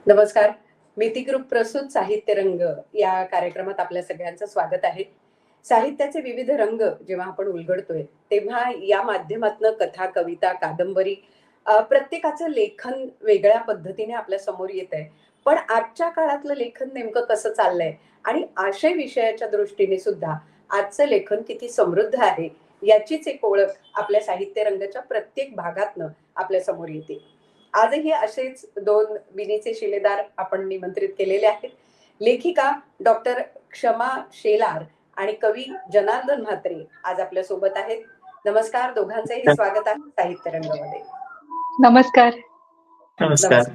नमस्कार. मिती ग्रुप प्रस्तुत साहित्य रंग या कार्यक्रमात आपल्या सगळ्यांचं स्वागत आहे. साहित्याचे विविध रंग जेव्हा आपण उलगडतोय, तेव्हा या माध्यमातनं कथा, कविता, कादंबरी प्रत्येकाचं लेखन वेगळ्या पद्धतीने आपल्या समोर येतंय. पण आजच्या काळातलं लेखन नेमकं कसं चाललंय आणि आशय विषयाच्या दृष्टीने सुद्धा आजचं लेखन किती समृद्ध आहे, याचीच एक ओळख आपल्या साहित्य रंगाच्या प्रत्येक भागातनं आपल्या समोर येते. आजही असेच 2 विणीचे शिलेदार आपण निमंत्रित केलेले आहेत. लेखिका डॉक्टर क्षमा शेलार आणि कवी जनार्दन म्हात्रे आज आपल्या सोबत आहेत. नमस्कार, दोघांचेही स्वागत आहे साहित्य रंगामध्ये. नमस्कार. नमस्कार.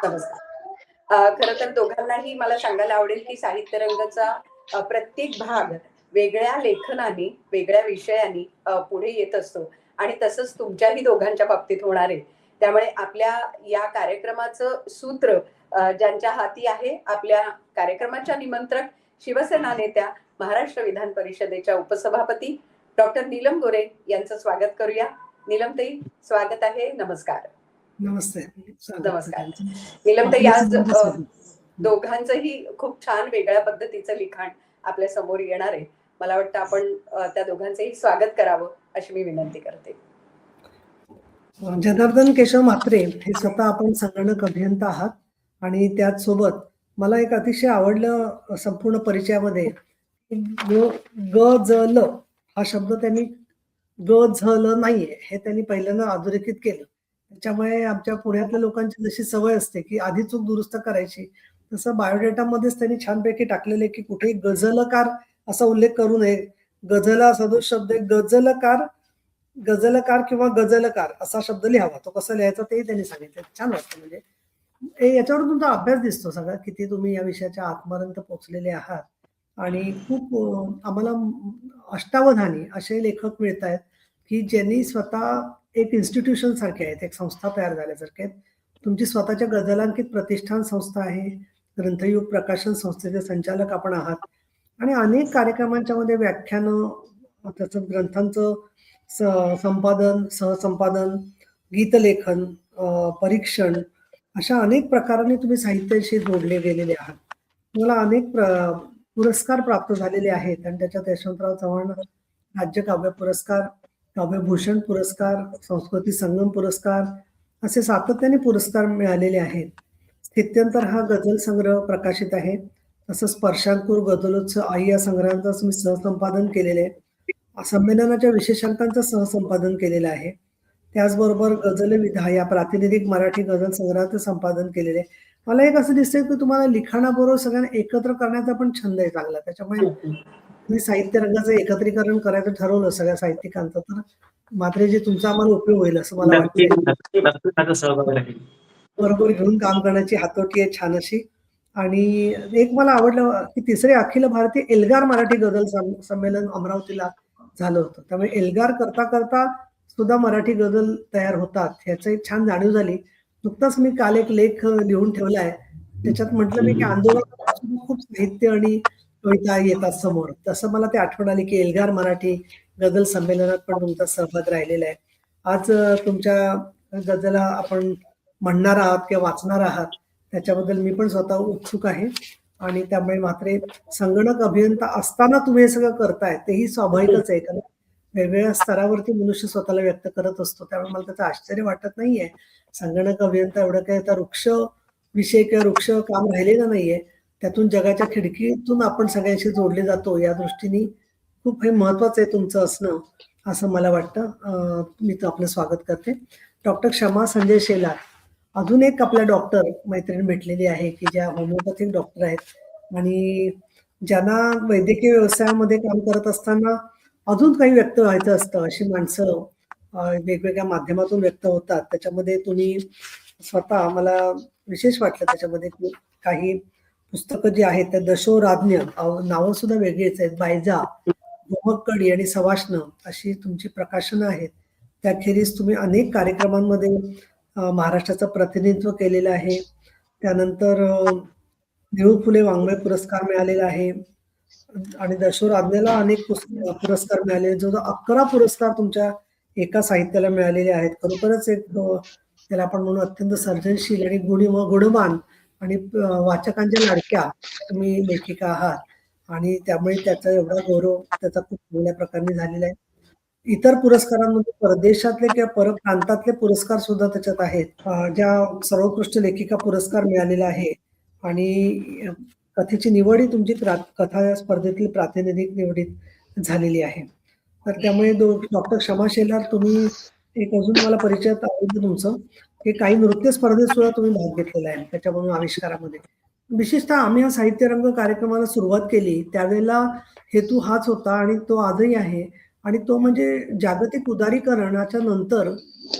नमस्कार. खरं तर दोघांनाही मला सांगायला आवडेल की साहित्य रंगाचा प्रत्येक भाग वेगळ्या लेखनाने, वेगळ्या विषयाने पुढे येत असतो आणि तसंच तुमच्याही दोघांच्या बाबतीत होणार आहे. त्यामुळे आपल्या या कार्यक्रमाचं सूत्र ज्यांच्या हाती आहे, आपल्या कार्यक्रमाच्या निमंत्रक, शिवसेना नेत्या, महाराष्ट्र विधान परिषदेच्या उपसभापती डॉक्टर नीलम गोरे यांचं स्वागत करूया. नीलमताई, स्वागत आहे. नमस्कार. नमस्ते. नमस्कार. नीलमताई, आज दोघांचंही खूप छान वेगळ्या पद्धतीचं लिखाण आपल्या समोर येणार आहे. मला वाटतं आपण त्या दोघांचंही स्वागत करावं अशी मी विनंती करते. जनार्दन केशव म्हात्रे हे स्वतः आपण संगणक अभियंता आहात आणि त्याचसोबत मला एक अतिशय आवडलं संपूर्ण परिचयामध्ये ग-ज-ल हा शब्द त्यांनी ग-झ-ल नाहीये हे त्यांनी पहिल्यांदा अधोरेखित केलं. त्याच्यामुळे आमच्या पुण्यातल्या लोकांची जशी सवय असते की आधी चूक दुरुस्त करायची, तसं बायोडेटामध्येच त्यांनी छानपैकी टाकलेले की कुठेही गझलकार असा उल्लेख करू नये. गझला सदोष शब्द गझलकार किंवा गझलकार असा शब्द लिहावा. तो कसा लिहायचा तेही त्यांनी सांगितलं. छान वाटतं. म्हणजे याच्यावर तुमचा अभ्यास दिसतो सगळा, किती तुम्ही या विषयाच्या आतपर्यंत पोहोचलेले आहात. आणि खूप आम्हाला अष्टावधानी असे लेखक मिळत आहेत की ज्यांनी स्वतः एक इन्स्टिट्यूशन सारखे आहेत, एक संस्था तयार झाल्यासारखे आहेत. तुमची स्वतःच्या गझलांकित प्रतिष्ठान संस्था आहे. ग्रंथयुग प्रकाशन संस्थेचे संचालक आपण आहात आणि अनेक कार्यक्रमांच्या मध्ये व्याख्यानं, तसंच ग्रंथांचं संपादन, सहसंपादन, गीतलेखन, परीक्षण अशा अनेक प्रकारांनी तुम्ही साहित्याशी जोडले गेलेले आहात. तुम्हाला अनेक पुरस्कार प्राप्त झालेले आहेत आणि त्याच्यात यशवंतराव चव्हाण राज्य काव्य पुरस्कार, काव्यभूषण पुरस्कार, संस्कृती संगम पुरस्कार असे सातत्याने पुरस्कार मिळालेले आहेत. स्थित्यंतर हा गझल संग्रह प्रकाशित आहे. तसंच स्पर्शांकुर, गझलोत्सव, आई या संग्रहांचं तुम्ही सहसंपादन केलेले आहे. संमेलनाच्या विशेषांकांचं सहसंपादन केलेलं आहे. त्याचबरोबर गझल विधा या प्रातिनिधिक मराठी गझल संग्रहाचं संपादन केलेलं आहे. मला एक असं दिसतंय की तुम्हाला लिखाणाबरोबर सगळ्यांना एकत्र करण्याचा पण छंद आहे चांगला. त्याच्यामुळे तुम्ही साहित्य रंगाचं एकत्रीकरण करायचं ठरवलं सगळ्या साहित्यिकांचं, तर मात्र जे तुमचा आम्हाला उपयोग होईल असं मला वाटतं. बरोबर घेऊन काम करण्याची हातोटी आहे छान अशी. आणि एक मला आवडलं की तिसरे अखिल भारतीय एल्गार मराठी गझल संमेलन अमरावतीला झालं होतं. त्यामुळे एल्गार करता करता सुद्धा मराठी गझल तयार होतात ह्याचं एक छान जाणीव झाली. नुकताच मी काल एक लेख लिहून ठेवलाय. त्याच्यात म्हटलं मी की आंदोलनात खूप साहित्य आणि कविता येतात समोर. तसं मला ते आठवण आली की एल्गार मराठी गझल संमेलनात पण तुमचा सहभाग राहिलेला आहे. आज तुमच्या गझला आपण म्हणणार आहात किंवा वाचणार आहात त्याच्याबद्दल मी पण स्वतः उत्सुक आहे. आणि त्यामुळे मात्र संगणक अभियंता असताना तुम्ही हे सगळं करताय तेही स्वाभाविकच आहे, कारण वेगवेगळ्या स्तरावरती मनुष्य स्वतःला व्यक्त करत असतो. त्यामुळे मला त्याचं आश्चर्य वाटत नाहीये. संगणक अभियंता एवढं काही आता वृक्ष विषय किंवा वृक्ष काम राहिलेलं नाहीये. त्यातून जगाच्या खिडकीतून आपण सगळ्यांशी जोडले जातो. या दृष्टीने खूप हे महत्वाचं आहे तुमचं असणं असं मला वाटतं. मी तर आपलं स्वागत करते. डॉक्टर क्षमा संजय शेलार अजून एक आपल्या डॉक्टर मैत्रीण भेटलेली आहे की ज्या होमिओपॅथिक डॉक्टर आहेत आणि ज्यांना वैद्यकीय व्यवसायामध्ये काम करत असताना अजून काही व्यक्त व्हायचं असतं. अशी माणसं वेगवेगळ्या माध्यमातून व्यक्त होतात. त्याच्यामध्ये तुम्ही स्वतः मला विशेष वाटलं त्याच्यामध्ये की काही पुस्तकं जी आहेत त्या दशोराज्ञ, नावं सुद्धा वेगळीच आहेत, बायजा, गोमककडी आणि सवाष्ण अशी तुमची प्रकाशनं आहेत. त्याखेरीज तुम्ही अनेक कार्यक्रमांमध्ये महाराष्ट्राचं प्रतिनिधित्व केलेलं आहे. त्यानंतर देऊ फुले वाङ्मय पुरस्कार मिळालेला आहे आणि दशोराज्ञाला अनेक पुरस्कार मिळाले. जो 11 पुरस्कार तुमच्या एका साहित्याला मिळालेले आहेत. खरोखरच एक त्याला आपण म्हणून अत्यंत सर्जनशील आणि गुणवान आणि वाचकांच्या लाडक्या तुम्ही लेखिका आहात आणि त्यामुळे त्याचा एवढा गौरव त्याचा खूप चांगल्या प्रकारे झालेला आहे. इतर पुरस्कारांमध्ये परदेशातले किंवा परप्रांतातले पुरस्कार सुद्धा त्याच्यात आहेत. ज्या सर्वोत्कृष्ट लेखिका पुरस्कार मिळालेला आहे आणि कथेची निवडही तुमची कथा स्पर्धेतील प्रातिनिधिक निवडीत झालेली आहे. तर त्यामुळे डॉक्टर क्षमा शेलार तुम्ही एक अजून मला परिचयात आवडलं तुमचं, की काही नृत्य स्पर्धेत सुद्धा तुम्ही भाग घेतलेला आहे त्याच्यामधून आविष्कारामध्ये. विशेषतः आम्ही हा साहित्य रंग कार्यक्रमाला सुरुवात केली त्यावेळेला हेतू हाच होता आणि तो आजही आहे आणि तो म्हणजे जागतिक उदारीकरणाच्या नंतर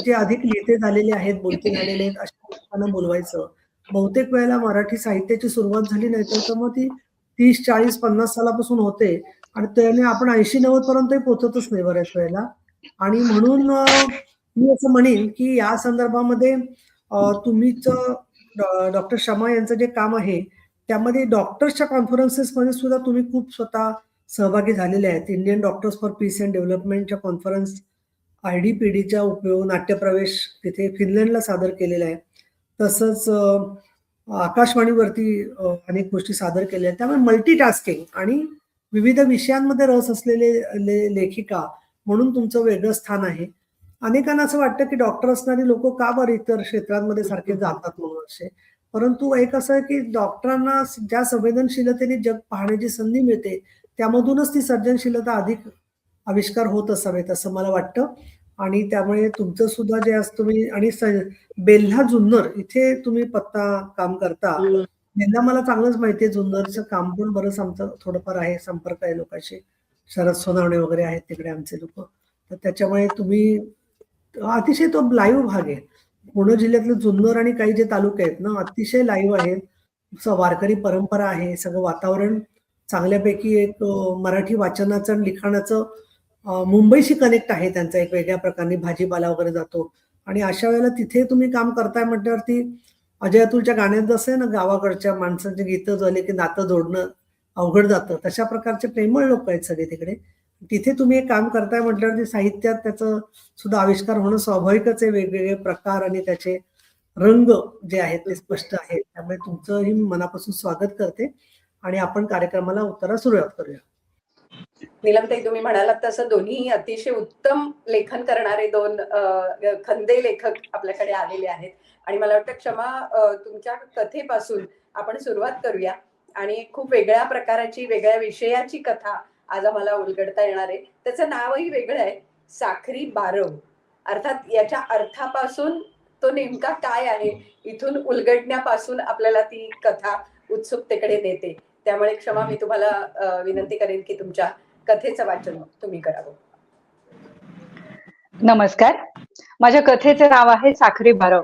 जे अधिक लिहिते झालेले आहेत, बोलते झालेले आहेत अशा लोकांना बोलवायचं. बहुतेक वेळेला मराठी साहित्याची सुरुवात झाली नाही तर मग ती 30, 40, 50 सालापासून होते आणि त्याने आपण 80-90 पर्यंतही पोहोचतच नाही बऱ्याच वेळेला. आणि म्हणून मी असं म्हणेन की या संदर्भामध्ये तुम्हीच डॉक्टर शमा यांचं जे काम आहे त्यामध्ये डॉक्टर्सच्या कॉन्फरन्सेसमध्ये सुद्धा तुम्ही खूप स्वतः सहभागी झालेले आहेत. Indian doctors for peace and डेव्हलपमेंटच्या कॉन्फरन्स, IDPDच्या उपयोग, नाट्यप्रवेश तिथे फिनलंडला सादर केलेला आहे. तसंच आकाशवाणीवरती अनेक गोष्टी सादर केल्या आहेत. त्यामुळे मल्टीटास्किंग आणि विविध विषयांमध्ये रस असलेले लेखिका म्हणून तुमचं वेगळं स्थान आहे. अनेकांना असं वाटतं की डॉक्टर असणारी लोक का बरं इतर क्षेत्रांमध्ये सारखे जातात म्हणून असे. परंतु एक असं आहे की डॉक्टरांना ज्या संवेदनशीलतेने जग पाहण्याची संधी मिळते त्यामधूनच ती सर्जनशीलता अधिक आविष्कार होत असावेत असं मला वाटतं. आणि त्यामुळे तुमचं सुद्धा जे आज तुम्ही आणि बेल्हा जुन्नर इथे तुम्ही पत्ता काम करता. बेल्हा मला चांगलंच माहितीये, जुन्नरचं काम पण बरंच आमचं थोडंफार आहे, संपर्क आहे लोकांशी. शरद सोनावणे वगैरे आहेत तिकडे आमचे लोक. तर त्याच्यामुळे तुम्ही अतिशय तो लाईव्ह भाग आहे. पुणे जिल्ह्यातले जुन्नर आणि काही जे तालुके आहेत ना अतिशय लाईव्ह आहेत. वारकरी परंपरा आहे, सगळं वातावरण चांगल्यापैकी एक मराठी वाचनाचं आणि लिखाणाचं मुंबईशी कनेक्ट आहे त्यांचा एक वेगळ्या प्रकारे. भाजीपाला वगैरे जातो आणि अशा वेळेला तिथे तुम्ही काम करताय म्हटल्यावरती अजय अतुलच्या गाण्यात जसं आहे ना, गावाकडच्या माणसांचे गीतं झाले की नातं जोडणं अवघड जातं, तशा प्रकारचे प्रेमळ लोक आहेत सगळे तिकडे. तिथे तुम्ही एक काम करताय म्हटल्यावरती साहित्यात त्याचं सुद्धा आविष्कार होणं स्वाभाविकच आहे. वेगवेगळे प्रकार आणि त्याचे रंग जे आहेत ते स्पष्ट आहेत. त्यामुळे तुमचंही मनापासून स्वागत करते आणि आपण कार्यक्रमाला उत्तरास सुरुवात करूया. नीलमताई, तुम्ही म्हणालात तसं दोन्ही अतिशय उत्तम लेखन करणारे दोन खंदे लेखक आपल्याकडे आलेले आहेत आणि मला वाटतं क्षमा तुमच्या कथेपासून आपण सुरुवात करूया. आणि खूप वेगळ्या प्रकाराची वेगळ्या विषयाची कथा आज आम्हाला उलगडता येणार आहे. त्याचं नावही वेगळं आहे, साखरी बारव. अर्थात याच्या अर्थापासून तो नेमका काय आहे इथून उलगडण्यापासून आपल्याला ती कथा उत्सुकतेकडे नेते. त्यामुळे क्षमा, मी तुम्हाला विनंती करेन की तुमच्या कथेचं वाचन तुम्ही करावं. नमस्कार, माझ्या कथेचे नाव आहे साखरी बारव.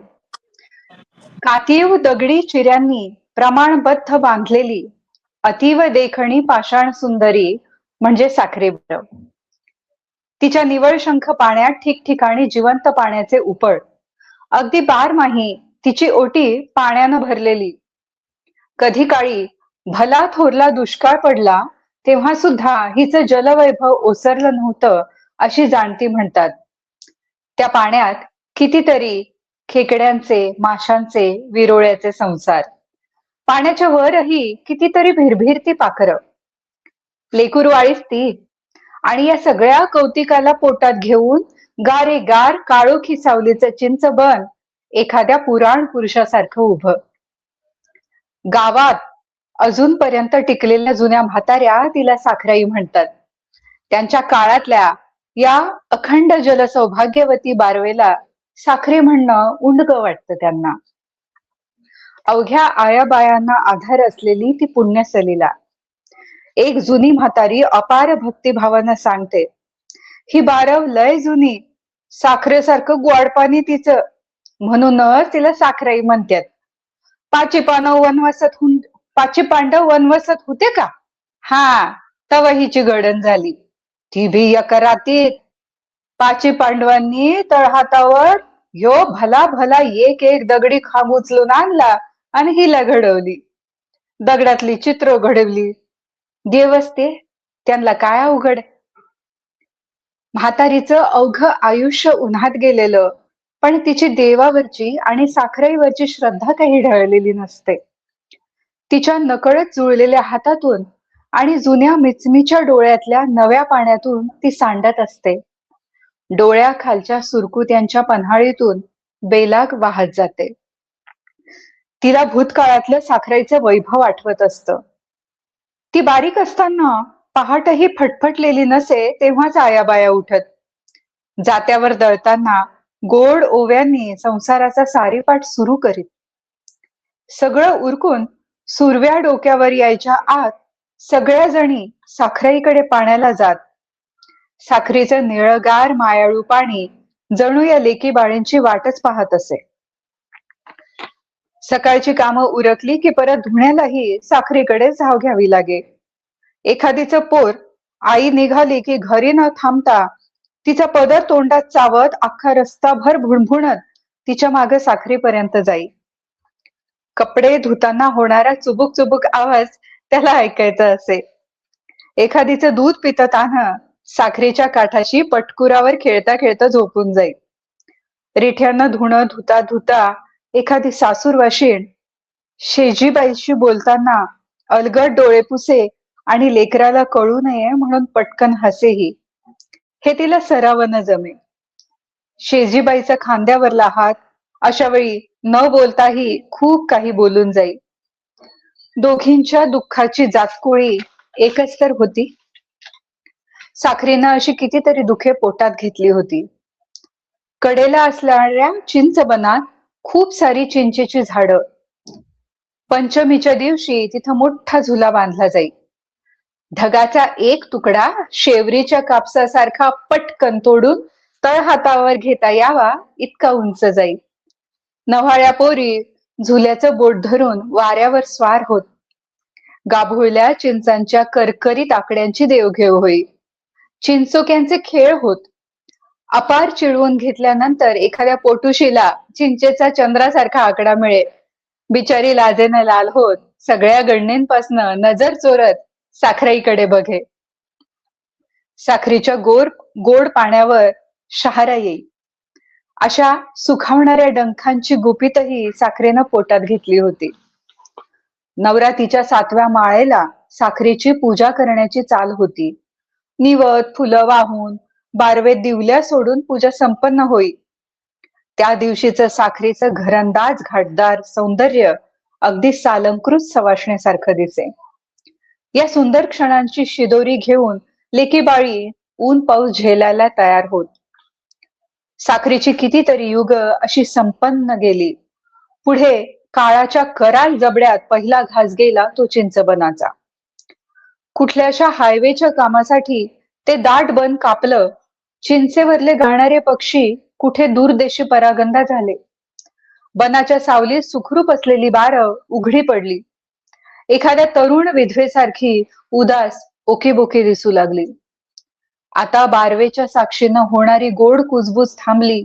कातीव दगडी चिऱ्यांनी प्रमाणबद्ध बांधलेली अतीव देखणी पाषाण सुंदरी म्हणजे साखरी बारव. तिच्या निवळ शंख पाण्यात ठिकठिकाणी जिवंत पाण्याचे उपळ. अगदी बारमाही तिची ओटी पाण्यानं भरलेली. कधी काळी भला थोरला दुष्काळ पडला तेव्हा सुद्धा हिचं जलवैभव ओसरलं नव्हतं अशी जाणती म्हणतात. त्या पाण्यात कितीतरी खेकड्यांचे, माशांचे, विरोळ्याचे संसार. पाण्याच्या वरही कितीतरी भिरभिरती पाखरं. लेकुरवाळीच ती. आणि या सगळ्या कौतिकाला पोटात घेऊन गारे गार काळोखी सावलीचं चिंच बन एखाद्या पुराण पुरुषासारखं उभं. गावात अजूनपर्यंत टिकलेल्या जुन्या म्हाताऱ्या तिला साखराई म्हणतात. त्यांच्या काळातल्या या अखंड जल सौभाग्यवती बारवेला साखरे म्हणणं उंडगं वाटतं त्यांना. अवघ्या आयाबायांना आधार असलेली ती पुण्यसलीला. एक जुनी म्हातारी अपार भक्तिभावानं सांगते, ही बारव लय जुनी, साखरेसारखं गोड पाणी तिचं, म्हणूनच तिला साखराई म्हणतात. पाची पांडव वनवासात होते का? हा, तवा हिची गडण झाली. ती भी यकरातीत. पाची पांडवांनी तळहातावर यो भला भला एक एक दगडी खांब उचलून आणला आणि हिला घडवली. दगडातली चित्र घडवली. देवच ते, त्यांना काय अवघड. म्हातारीचं अवघ आयुष्य उन्हात गेलेलं, पण तिची देवावरची आणि साखराईवरची श्रद्धा काही ढळलेली नसते. तिच्या नकळत जुळलेल्या हातातून आणि जुन्या मिचमीच्या डोळ्यातल्या नव्या पाण्यातून ती सांडत असते. डोळ्याखालच्या सुरकुत्यांच्या पन्हाळीतून बेलाग वाहत जाते. तिला भूतकाळातलं साखरेचं वैभव आठवत असतं. ती बारीक असताना पहाटही फटफटलेली नसे तेव्हाच आयाबाया उठत. जात्यावर दळताना गोड ओव्यांनी संसाराचा सारीपाट सुरू करीत. सगळं उरकून सुरव्या डोक्यावर यायच्या आत सगळ्या जणी साखरेईकडे पाण्याला जात. साखरीचं निळगार मायाळू पाणी जणू या लेकी बाळींची वाटच पाहत असे. सकाळची कामं उरकली की परत धुण्यालाही साखरीकडे धाव घ्यावी लागे. एखादीचं पोर आई निघाली की घरी न थांबता तिचा पदर तोंडात चावत अख्खा रस्ताभर भुणभुणत तिच्या मागे साखरीपर्यंत जाई. कपडे धुताना होणारा चुबुक चुबुक आवाज त्याला ऐकायचा असे. एखादीचं दूध पिताना साखरेच्या काठाशी पटकुरावर खेळता खेळता झोपून जाई. रिठ्यानं धुणं धुता धुता एखादी सासूरवाशीण शेजीबाईशी बोलताना अलगद डोळे पुसे आणि लेकराला कळू नये म्हणून पटकन हसेही. हे तिला सरावानं जमे. शेजीबाईचा खांद्यावरला हात अशा वेळी न बोलताही खूप काही बोलून जाई. दोघींच्या दुःखाची जातकुळी एकच तर होती. साखरीनं अशी कितीतरी दुखे पोटात घेतली होती. कडेला असणाऱ्या चिंचबनात खूप सारी चिंचेची झाडं. पंचमीच्या दिवशी तिथं मोठा झुला बांधला जाई. ढगाचा एक तुकडा शेवरीच्या कापसासारखा पटकन तोडून तळहातावर घेता यावा इतका उंच जाई. नव्हाळ्या पोरी झुल्याचं बोट धरून वाऱ्यावर स्वार होत. गाभोळल्या चिंचांच्या करकरीत आकड्यांची देवघेव होई. चिंचोक्यांचे खेळ होत. अपार चिळवून घेतल्यानंतर एखाद्या पोटुशीला चिंचेचा चंद्रासारखा आकडा मिळे. बिचारी लाजेनं लाल होत सगळ्या गणनेंपासनं नजर चोरत साखरेईकडे बघे. साखरीच्या गोड पाण्यावर शहारा येई. अशा सुखावणाऱ्या डंखांची गुपितही साखरेनं पोटात घेतली होती. नवरा तिच्या 7व्या माळेला साखरेची पूजा करण्याची चाल होती. निवत फुलं वाहून बारवे दिवल्या सोडून पूजा संपन्न होई. त्या दिवशीचं साखरेचं घरंदाज घाटदार सौंदर्य अगदी सालंकृत सवासणीसारखं दिसे. या सुंदर क्षणांची शिदोरी घेऊन लेकी बाळी ऊन पाऊस झेलायला तयार होत. साखरेची कितीतरी युग अशी संपन्न गेली. पुढे काळाच्या कराल जबड्यात पहिला घास गेला तो चिंचबनाचा. कुठल्याशा हायवेच्या कामासाठी ते दाट बन कापलं. चिंचेवरले गाणारे पक्षी कुठे दूरदेशी परागंदा झाले. बनाच्या सावलीत सुखरूप असलेली बारं उघडी पडली. एखाद्या तरुण विधवेसारखी उदास ओकीबोकी दिसू लागली. आता बारवेच्या साक्षीनं होणारी गोड कुजबूज थांबली.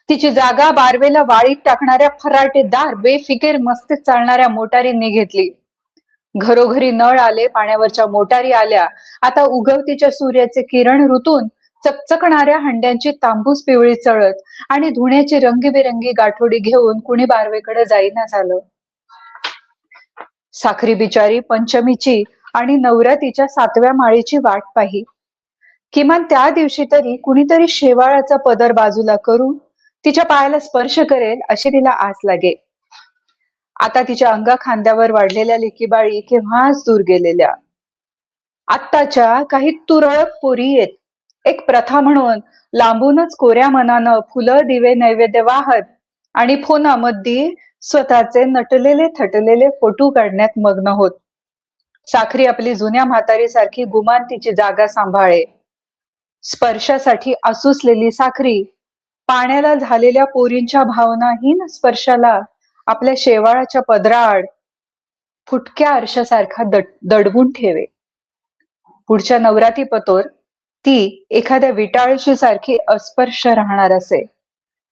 तिची जागा बारवेला वाळीत टाकणाऱ्या फराटेदार बेफिकीर मस्तीत चालणाऱ्या मोटारींनी घेतली. घरोघरी नळ आले, पाण्यावरच्या मोटारी आल्या. आता उगवतीच्या सूर्याचे किरण ऋतून चकचकणाऱ्या हंड्यांची तांबूस पिवळी चळत आणि धुण्याची रंगीबेरंगी गाठोडी घेऊन कुणी बारवेकडे जाईना झालं. साखरी बिचारी पंचमीची आणि नवरा तिच्या 7व्या माळीची वाट पाही. किमान त्या दिवशी तरी कुणीतरी शेवाळाचा पदर बाजूला करून तिच्या पायाला स्पर्श करेल अशी तिला आस लागे. आता तिच्या अंगा खांद्यावर वाढलेल्या लेकीबाळी केव्हाच दूर गेलेल्या. आत्ताच्या काही तुरळक पोरी येत. एक प्रथा म्हणून लांबूनच कोऱ्या मनानं फुलं दिवे नैवेद्य वाहत आणि फोनामध्ये स्वतःचे नटलेले थटलेले फोटो काढण्यात मग्न होत. साखरी आपली जुन्या म्हातारीसारखी गुमान तिची जागा सांभाळे. स्पर्शासाठी आसुसलेली साखरी पाण्याला झालेल्या पोरींच्या भावनाहीन स्पर्शाला आपल्या शेवाळाच्या पदराआड फुटक्या आरशासारखा दडवून ठेवे. पुढच्या नवराती पतोर ती एखाद्या विटाळशी सारखी अस्पर्श राहणार असे.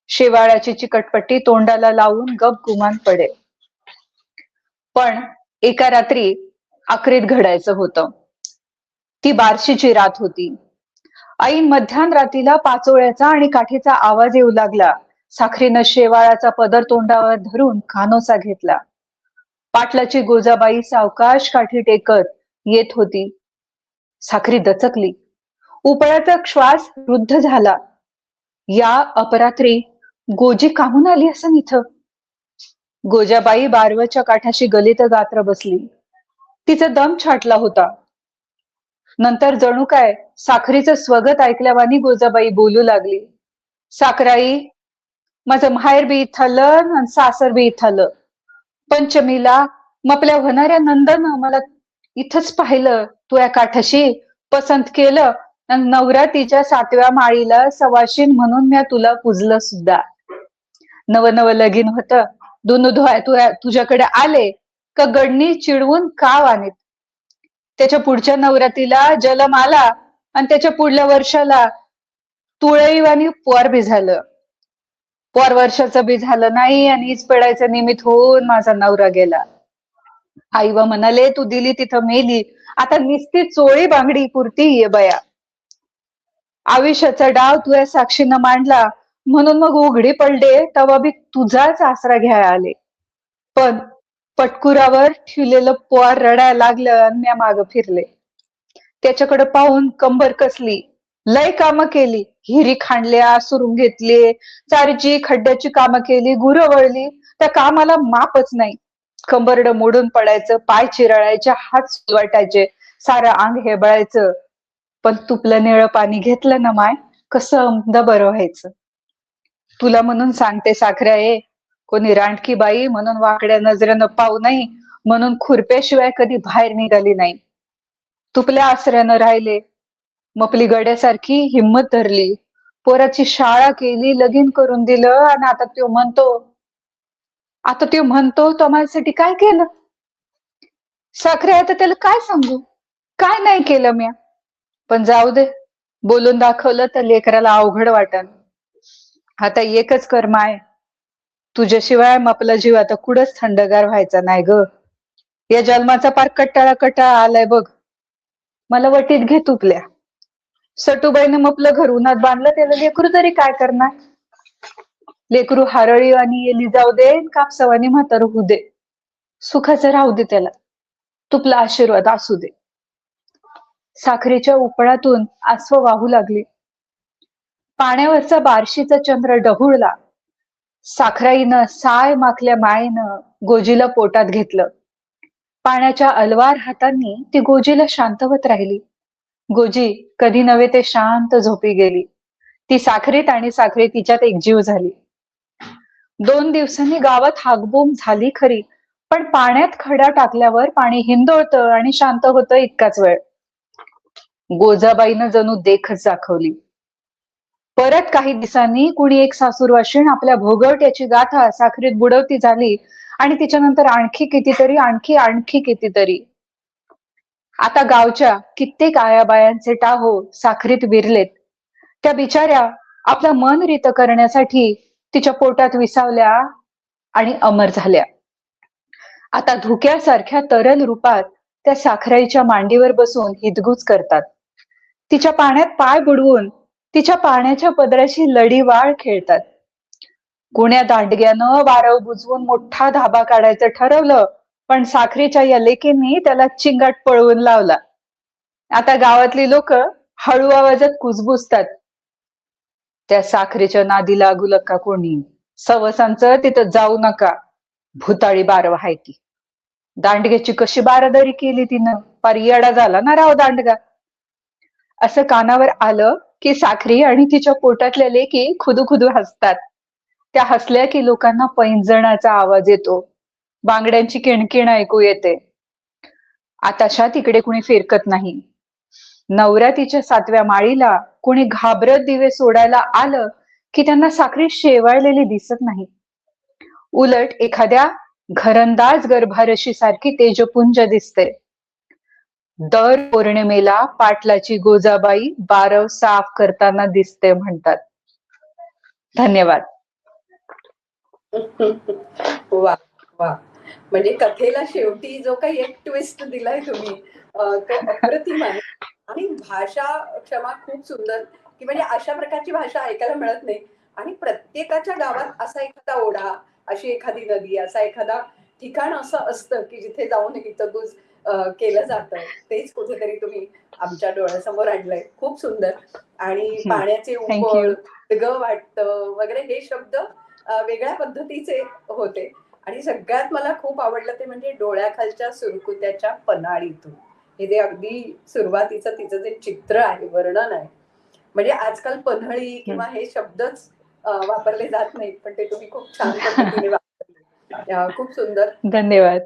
शेवाळाची चिकटपट्टी तोंडाला लावून गप गुमान पडे. पण एका रात्री आखरीत घडायचं होतं. ती बारशीची रात होती. ऐन मध्यान रातीला पाचोळ्याचा आणि काठीचा आवाज येऊ लागला. साखरीनं शेवाळाचा पदर तोंडावर धरून कानोसा घेतला. पाटलाची गोजाबाई सावकाश काठी टेकत येत होती. साखरी दचकली. उपळाचा श्वास रुद्ध झाला. या अपरात्री गोजी काहून आली असं इथं? गोजाबाई बारवच्या काठाशी गलित गात्र बसली. तिचा दम छाटला होता. नंतर जणू काय साखरीचं स्वगत ऐकल्यावानी गोजाबाई बोलू लागली. साखराई, माझं माहेर बी इथलं आणि सासर बी इथलं. पंचमीला मपल्या होणाऱ्या नंदनं मला इथंच पाहिलं. तू या काठाशी पसंत केलं आणि नवरातीच्या 7व्या माळीला सवाशीण म्हणून मी तुला पूजलं सुद्धा. नव नव लगीन होतं. दोन तुझ्याकडे आले का गडनी चिडवून का वानीत. त्याच्या पुढच्या नवरातीला जलम आला आणि त्याच्या पुढल्या वर्षाला तुळईवानी पोर बी झालं. पोर वर्षाचं बी झालं नाही आणि हीच पेडायचं निमित्त होऊन माझा नवरा गेला. आई व म्हणाले, तू दिली तिथं मेली. आता निस्ती चोळी बांगडी पुरती ये बया. आयुष्याचा डाव तुझ्या साक्षीनं मांडला म्हणून मग उघडी पडले तेव्हा बी तुझाच आसरा घ्यायला आले. पण पटकुरावर ठेवलेलं पोर रडायला लागलं आणि म्या मागं फिरले. त्याच्याकडे पाहून कंबर कसली. लय कामं केली. हिरी खांडल्या, सुरून घेतले, चारीची खड्ड्याची कामं केली, गुरं वळली. त्या कामाला मापच नाही. कंबरड मोडून पडायचं, पाय चिरळायचे, हात सुलवाटायचे, सारं अंग हेबळायचं. पण तुपलं निळं पाणी घेतलं ना माय, कसं अमदा बरं व्हायचं. तुला म्हणून सांगते साखऱ्या, कोणी रांडकी बाई म्हणून वाकड्या नजरेनं पाहू नाही म्हणून खुरप्याशिवाय कधी बाहेर निघाली नाही. तुपल्या आसऱ्यानं राहिले. मपली गड्यासारखी हिंमत धरली. पोराची शाळा केली, लगीन करून दिलं आणि आता तो म्हणतो तो माझ्यासाठी काय केलं. साखरे, आता त्याला काय सांगू. काय नाही केलं म्या. पण जाऊ दे, बोलून दाखवलं तर लेकराला अवघड वाटन. आता एकच कर माय, तुझ्याशिवाय मपला जीव आता कुठंच थंडगार व्हायचा नाही ग. या जन्माचा पार कट्टाळा आलाय बघ. मला वटीत घे तुपल्या. सटूबाईनं मपलं घर उन्हात बांधलं, त्याला लेकरू तरी काय करणार. लेकरू हारळी आणि येली जाऊ दे, कापसावानी म्हातार होऊ दे. सुखाचं राहू दे त्याला. तुपला आशीर्वाद असू दे. साखरेच्या उपळातून आसव वाहू लागली. पाण्यावरचा बारशीचा चंद्र डहुळला. साखराईनं साय माखल्या मायेनं गोजीला पोटात घेतलं. पाण्याच्या अलवार हातांनी ती गोजीला शांतवत राहिली. गोजी कधी नव्हे ते शांत झोपी गेली. ती साखरीत आणि साखरी तिच्यात एकजीव झाली. 2 दिवसांनी गावात हागबूम झाली खरी, पण पाण्यात खडा टाकल्यावर पाणी हिंदोळतं आणि शांत होतं इतकाच वेळ. गोजाबाईनं जणू देखच दाखवली. परत काही दिवसांनी कुणी एक सासूरवाशीण आपल्या भोगवट्याची गाथा साखरीत बुडवती झाली आणि तिच्यानंतर आणखी कितीतरी. आता गावच्या कित्येक आयाबायांचे टाहो साखरीत विरलेत. त्या बिचाऱ्या आपलं मन रीत करण्यासाठी तिच्या पोटात विसावल्या आणि अमर झाल्या. आता धुक्यासारख्या तरल रूपात त्या साखराईच्या मांडीवर बसून हितगुज करतात. तिच्या पाण्यात पाय बुडवून तिच्या पाण्याच्या पदराशी लढीवाळ खेळतात. कुण्या दांडग्यानं वारव बुजवून मोठा धाबा काढायचं ठरवलं, पण साखरीच्या या लेकींनी त्याला चिंगाट पळवून लावला. आता गावातली लोक हळू आवाजात कुजबुजतात, त्या साखरेच्या नादी लागू नका कोणी. सवसांचं तिथं जाऊ नका. भुताळी बारव आहे ती. दांडग्याची कशी बारादारी केली तिनं. पार येडा झाला ना राव दांडगा. असं कानावर आलं की साखरी आणि तिच्या पोटातल्या लेकी खुदू हसतात. त्या हसल्या की लोकांना पैंजणाचा आवाज येतो. बांगड्यांची किणकिण ऐकू येते. आताशा तिकडे कुणी फिरकत नाही. नवरातीच्या 7व्या माळीला कुणी घाबरत दिवे सोडायला आलं की त्यांना साखरी शेवाळलेली दिसत नाही. उलट एखाद्या घरंदाज गर्भारशी सारखी तेजपुंज दिसते. दर पौर्णिमेला पाटलाची गोजाबाई बारव साफ करताना दिसते म्हणतात. धन्यवाद. वा वा, म्हणजे कथेला शेवटी जो काही एक ट्विस्ट दिलाय तुम्ही, तो अप्रतिम आहे. आणि भाषा क्षमा खूप सुंदर, की म्हणजे अशा प्रकारची भाषा ऐकायला मिळत नाही. आणि प्रत्येकाच्या गावात असा एखादा ओढा, अशी एखादी नदी, असा एखादा ठिकाण असं असतं की जिथे जाऊन हितगुज केलं जातं, तेच कुठेतरी तुम्ही आमच्या डोळ्यासमोर आणलंय. खूप सुंदर. आणि पाण्याचे थँक्यू. उपळ, ग वाटतं वगैरे हे शब्द वेगळ्या पद्धतीचे होते. आणि सगळ्यात मला खूप आवडलं ते म्हणजे डोळ्याखालच्या सुरकुत्याच्या पन्हाळीतून. हे जे अगदी सुरुवातीचं तिचं जे चित्र आहे, वर्णन आहे. म्हणजे आजकाल पन्हाळी किंवा हे शब्दच वापरले जात नाहीत, पण ते तुम्ही खूप छान पद्धतीने वापरले. खूप सुंदर. धन्यवाद.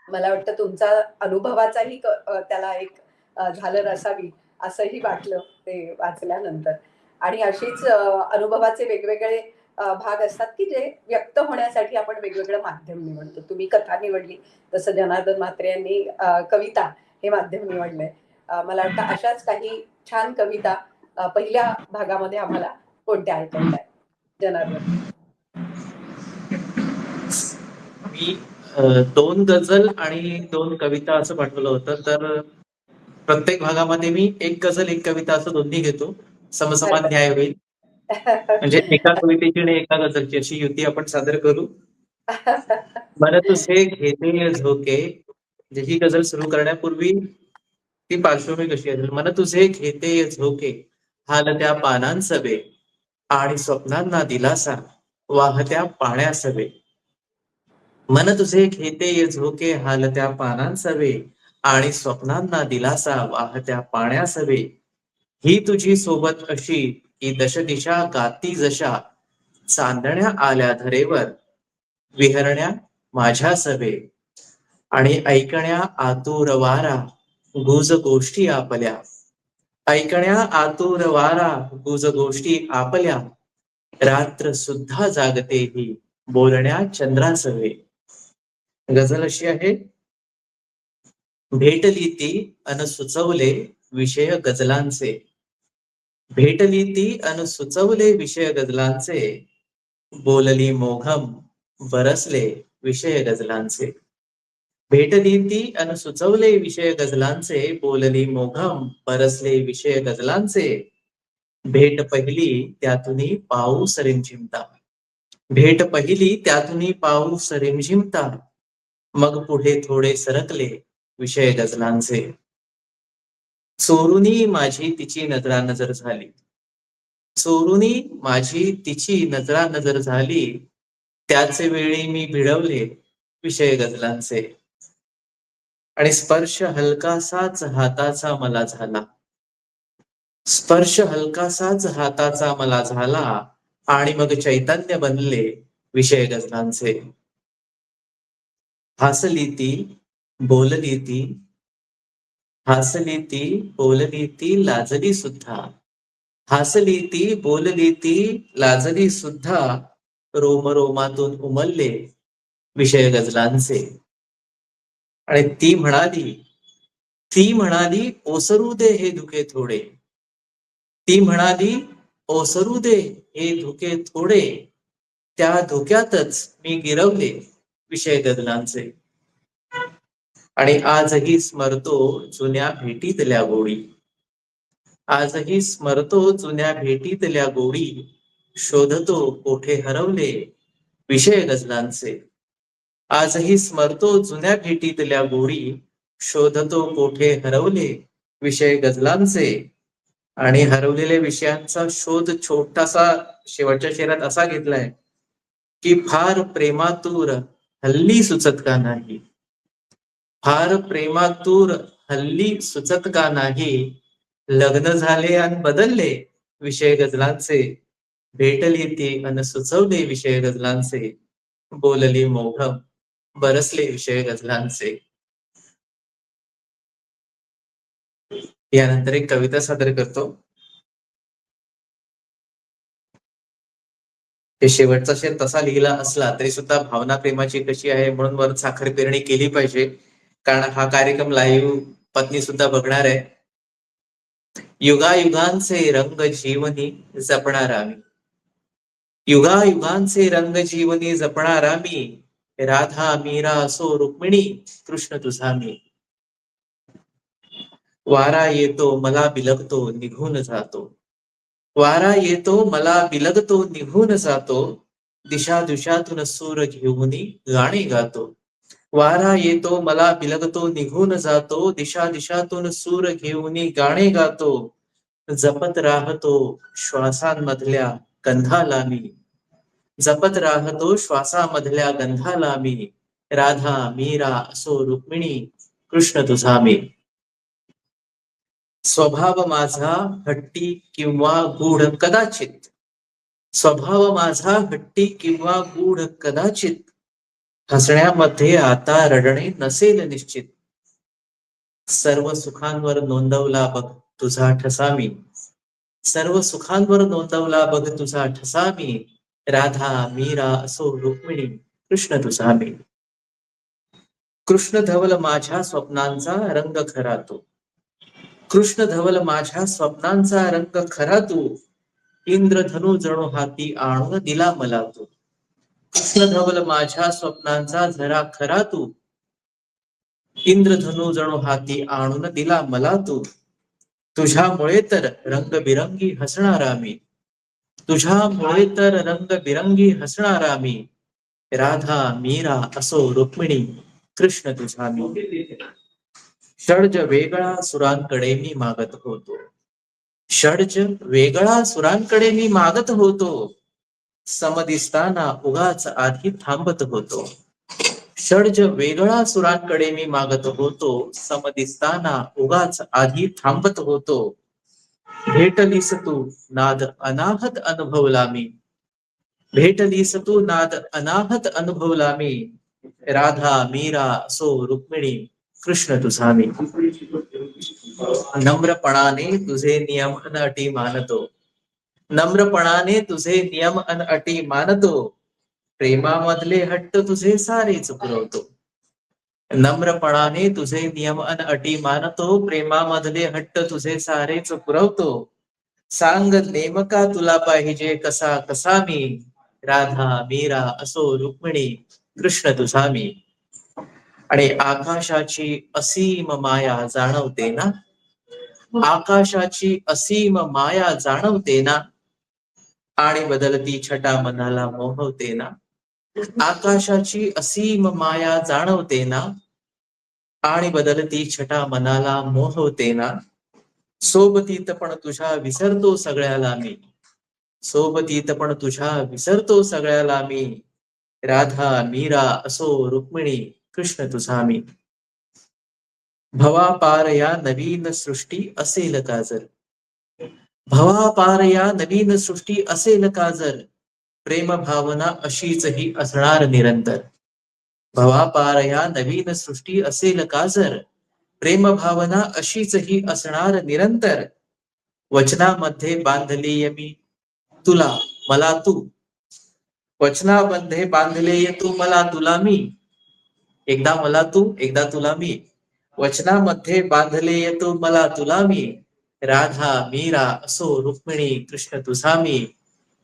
मला वाटतं तुमचा अनुभवाचाही त्याला एक झालर असावी असंही वाटलं ते वाचल्यानंतर. आणि अशीच अनुभवाचे वेगवेगळे भाग असतात की जे व्यक्त होण्यासाठी आपण वेगवेगळं माध्यम निवडतो. तुम्ही कथा निवडली, तसं जनार्दन म्हात्रे यांनी कविता हे माध्यम निवडलंय. मला वाटतं अशाच काही छान कविता पहिल्या भागामध्ये आम्हाला कोणत्या ऐकायच्या आहेत, जनार्दन? मी 2 गझल आणि 2 कविता असं पाठवलं होतं. तर प्रत्येक भागामध्ये मी 1 गझल, 1 कविता असं दोन्ही घेतो. समसमान न्याय होईल. म्हणजे एका कवितेची आणि एका गझलची अशी युती आपण सादर करू. मन तुझे घेते झोके. म्हणजे ही गझल सुरू करण्यापूर्वी ती पार्श्वभूमी कशी असेल? मन तुझे घेते झोके, हालत्या पानांसवे आणि स्वप्नांना दिलासा वाहत्या पाण्यासवे. मन तुझे घेते ये झोके, हालत्या पानांसवे आणि स्वप्नांना दिलासा वाहत्या पाण्यासवे. ही तुझी सोबत अशी की दशदिशा गाती जशा, चांदण्या आल्या धरेवर विहरण्या माझ्या सवे. आणि ऐकण्या आतुर वारा गुज गोष्टी आपल्या, ऐकण्या आतुर वारा गुज गोष्टी आपल्या. रात्र सुद्धा जागते ही बोलण्या चंद्रासवे. गझल अशी आहे. भेटली ती अन सुचवले विषय गझलांचे, भेटली ती अन सुचवले विषय गझलांचे. बोलली मोघम बरसले विषय गझलांचे. भेटली ती अन सुचवले विषय गझलांचे, बोलली मोघम बरसले विषय गझलांचे. भेट पहिली त्यातुनी पाऊस रिमझिमता, भेट पहिली त्यातुनी पाऊस रिमझिमता. मग पुढे थोडे सरकले विषय गझलांचे. चोरुनी माझी तिची नजरानजर झाली, चोरुनी माझी तिची नजरानजर झाली. त्याच वेळी मी भिडवले विषय गझलांचे. आणि स्पर्श हलकासाच हाताचा मला झाला, स्पर्श हलकासाच हाताचा मला झाला. आणि मग चैतन्य बनले विषय गझलांचे. हसली ती बोलली ती, हसली ती बोलली ती लाजली सुद्धा, हसली ती बोलली ती लाजली सुद्धा. रोमरोमातून उमलले विषय गझलांचे. आणि ती म्हणाली ओसरू दे हे धुके थोडे, ती म्हणाली ओसरू दे हे धुके थोडे. त्या धुक्यातच मी गिरवले विषय गझलांचे. आणि आजही स्मरतो जुन्या भेटीतल्या गोडी, आजही स्मरतो जुन्या भेटीतल्या गोडी. शोधतो कोठे हरवले विषय गझलांचे. आजही स्मरतो जुन्या भेटीतल्या गोडी, शोधतो कोठे हरवले विषय गझलांचे. आणि हरवलेल्या विषयांचा शोध छोटासा शेवटच्या शेरात असा घेतलाय की फार प्रेमातूर हल्ली सुचत का नाही, फार प्रेमातूर हल्ली सुचत का नाही. लग्न झाले आणि बदलले विषय गझलांचे. भेटली ती अन सुचवले विषय गझलांचे. बोलली मोघम बरसले विषय गझलांचे. यानंतर एक कविता सादर करतो. हे शेवटचा शेर तसा लिहिला असला तरी सुद्धा भावना प्रेमाची कशी आहे म्हणून वर साखर पेरणी केली पाहिजे, कारण हा कार्यक्रम लाईव्ह पत्नी सुद्धा बघणार आहे. युगायुगांचे रंग जीवनी जपणार आम्ही, युगायुगांचे रंग जीवनी जपणार आम्ही. राधा मीरा असो रुक्मिणी कृष्ण तुझा मी. वारा येतो मला बिलगतो निघून जातो, वारा येतो मला बिलगतो निघून जातो. दिशा दिशातून सूर घेऊन गाणे गातो. वारा येतो मला बिलगतो निघून जातो, दिशा दिशातून सूर घेऊन गाणे गातो, जपत राहतो श्वासांमधल्या गंधाला मी, जपत राहतो श्वासामधल्या गंधाला मी, राधा मीरा असो रुक्मिणी कृष्ण तुझा मी. स्वभाव माझा हट्टी किंवा गूढ कदाचित, स्वभाव माझा हट्टी किंवा गूढ कदाचित, हसण्यामध्ये आता रडणे नसेल निश्चित, सर्व सुखांवर नोंदवला बघ तुझा ठसा मी, सर्व सुखांवर नोंदवला बघ तुझा ठसा मी, राधा मीरा असो रुक्मिणी कृष्ण तुझा मी. कृष्ण धवल माझ्या स्वप्नांचा रंग खरा तू, कृष्ण धवल माझ्या स्वप्नांचा रंग खरा तू, इंद्रधनु जणू हाती आणून दिला मला तू, कृष्ण धवल माझ्या स्वप्नांचा झरा खरा तू, इंद्रधनु जणू हाती आणून दिला मला तू, तुझ्यामुळे तर रंगबिरंगी हसणारा मी, तुझ्यामुळे तर रंगबिरंगी हसणारा मी, राधा मीरा असो रुक्मिणी कृष्ण तुझा मी. षड्ज वेगळा सुरांकडे मी मागत होतो, षड्ज वेगळा सुरांकडे मी मागत होतो, सम दिसताना उगाच आधी थांबत होतो, षड्ज वेगळा सुरांकडे मी मागत होतो, सम दिसताना उगाच आधी थांबत होतो, भेटलीस तू नाद अनाहत अनुभवला मी, भेटलीस तू नाद अनाहत अनुभवला मी, राधा मीरा असो रुक्मिणी कृष्ण तुझा मी. नम्रपणाने तुझे नियम अन अटी मानतो, नम्रपणाने तुझे नियम अन अटी मानतो, प्रेमामधले हट्ट तुझे सारेच पुरवतो, नम्रपणाने तुझे नियम अन अटी मानतो, प्रेमामधले हट्ट तुझे सारेच पुरवतो, सांग नेमका तुला पाहिजे कसा कसा मी, राधा मीरा असो रुक्मिणी कृष्ण तुझा मी. आणि आकाशाची असीम माया जाणवते ना, आकाशाची असीम माया जाणवते ना, आणि बदलती छटा मनाला मोहवते ना, आकाशाची असीम माया जाणवते ना, आणि बदलती छटा मनाला मोहवते ना, सोबतीत पण तुझ्या विसरतो सगळ्याला मी, सोबतीत पण तुझ्या विसरतो सगळ्याला मी, राधा मीरा असो रुक्मिणी कृष्ण तुझा मी. भवा पार या नवीन सृष्टी असेल का जर, भवा पार या नवीन सृष्टी असेल का जर, प्रेम भावना अशीच ही असणार निरंतर, भवा पार या नवीन सृष्टी असेल का जर, प्रेम भावना अशीच ही असणार निरंतर, वचनामध्ये बांधलीय मी तुला मला तू, वचनामध्ये बांधलेय तू मला तुला मी, एकदा मला तू एकदा तुला मी, वचनामध्ये बांधलेय तू मला तुला मी, राधा मीरा असो रुक्मिणी कृष्ण तुझा मी,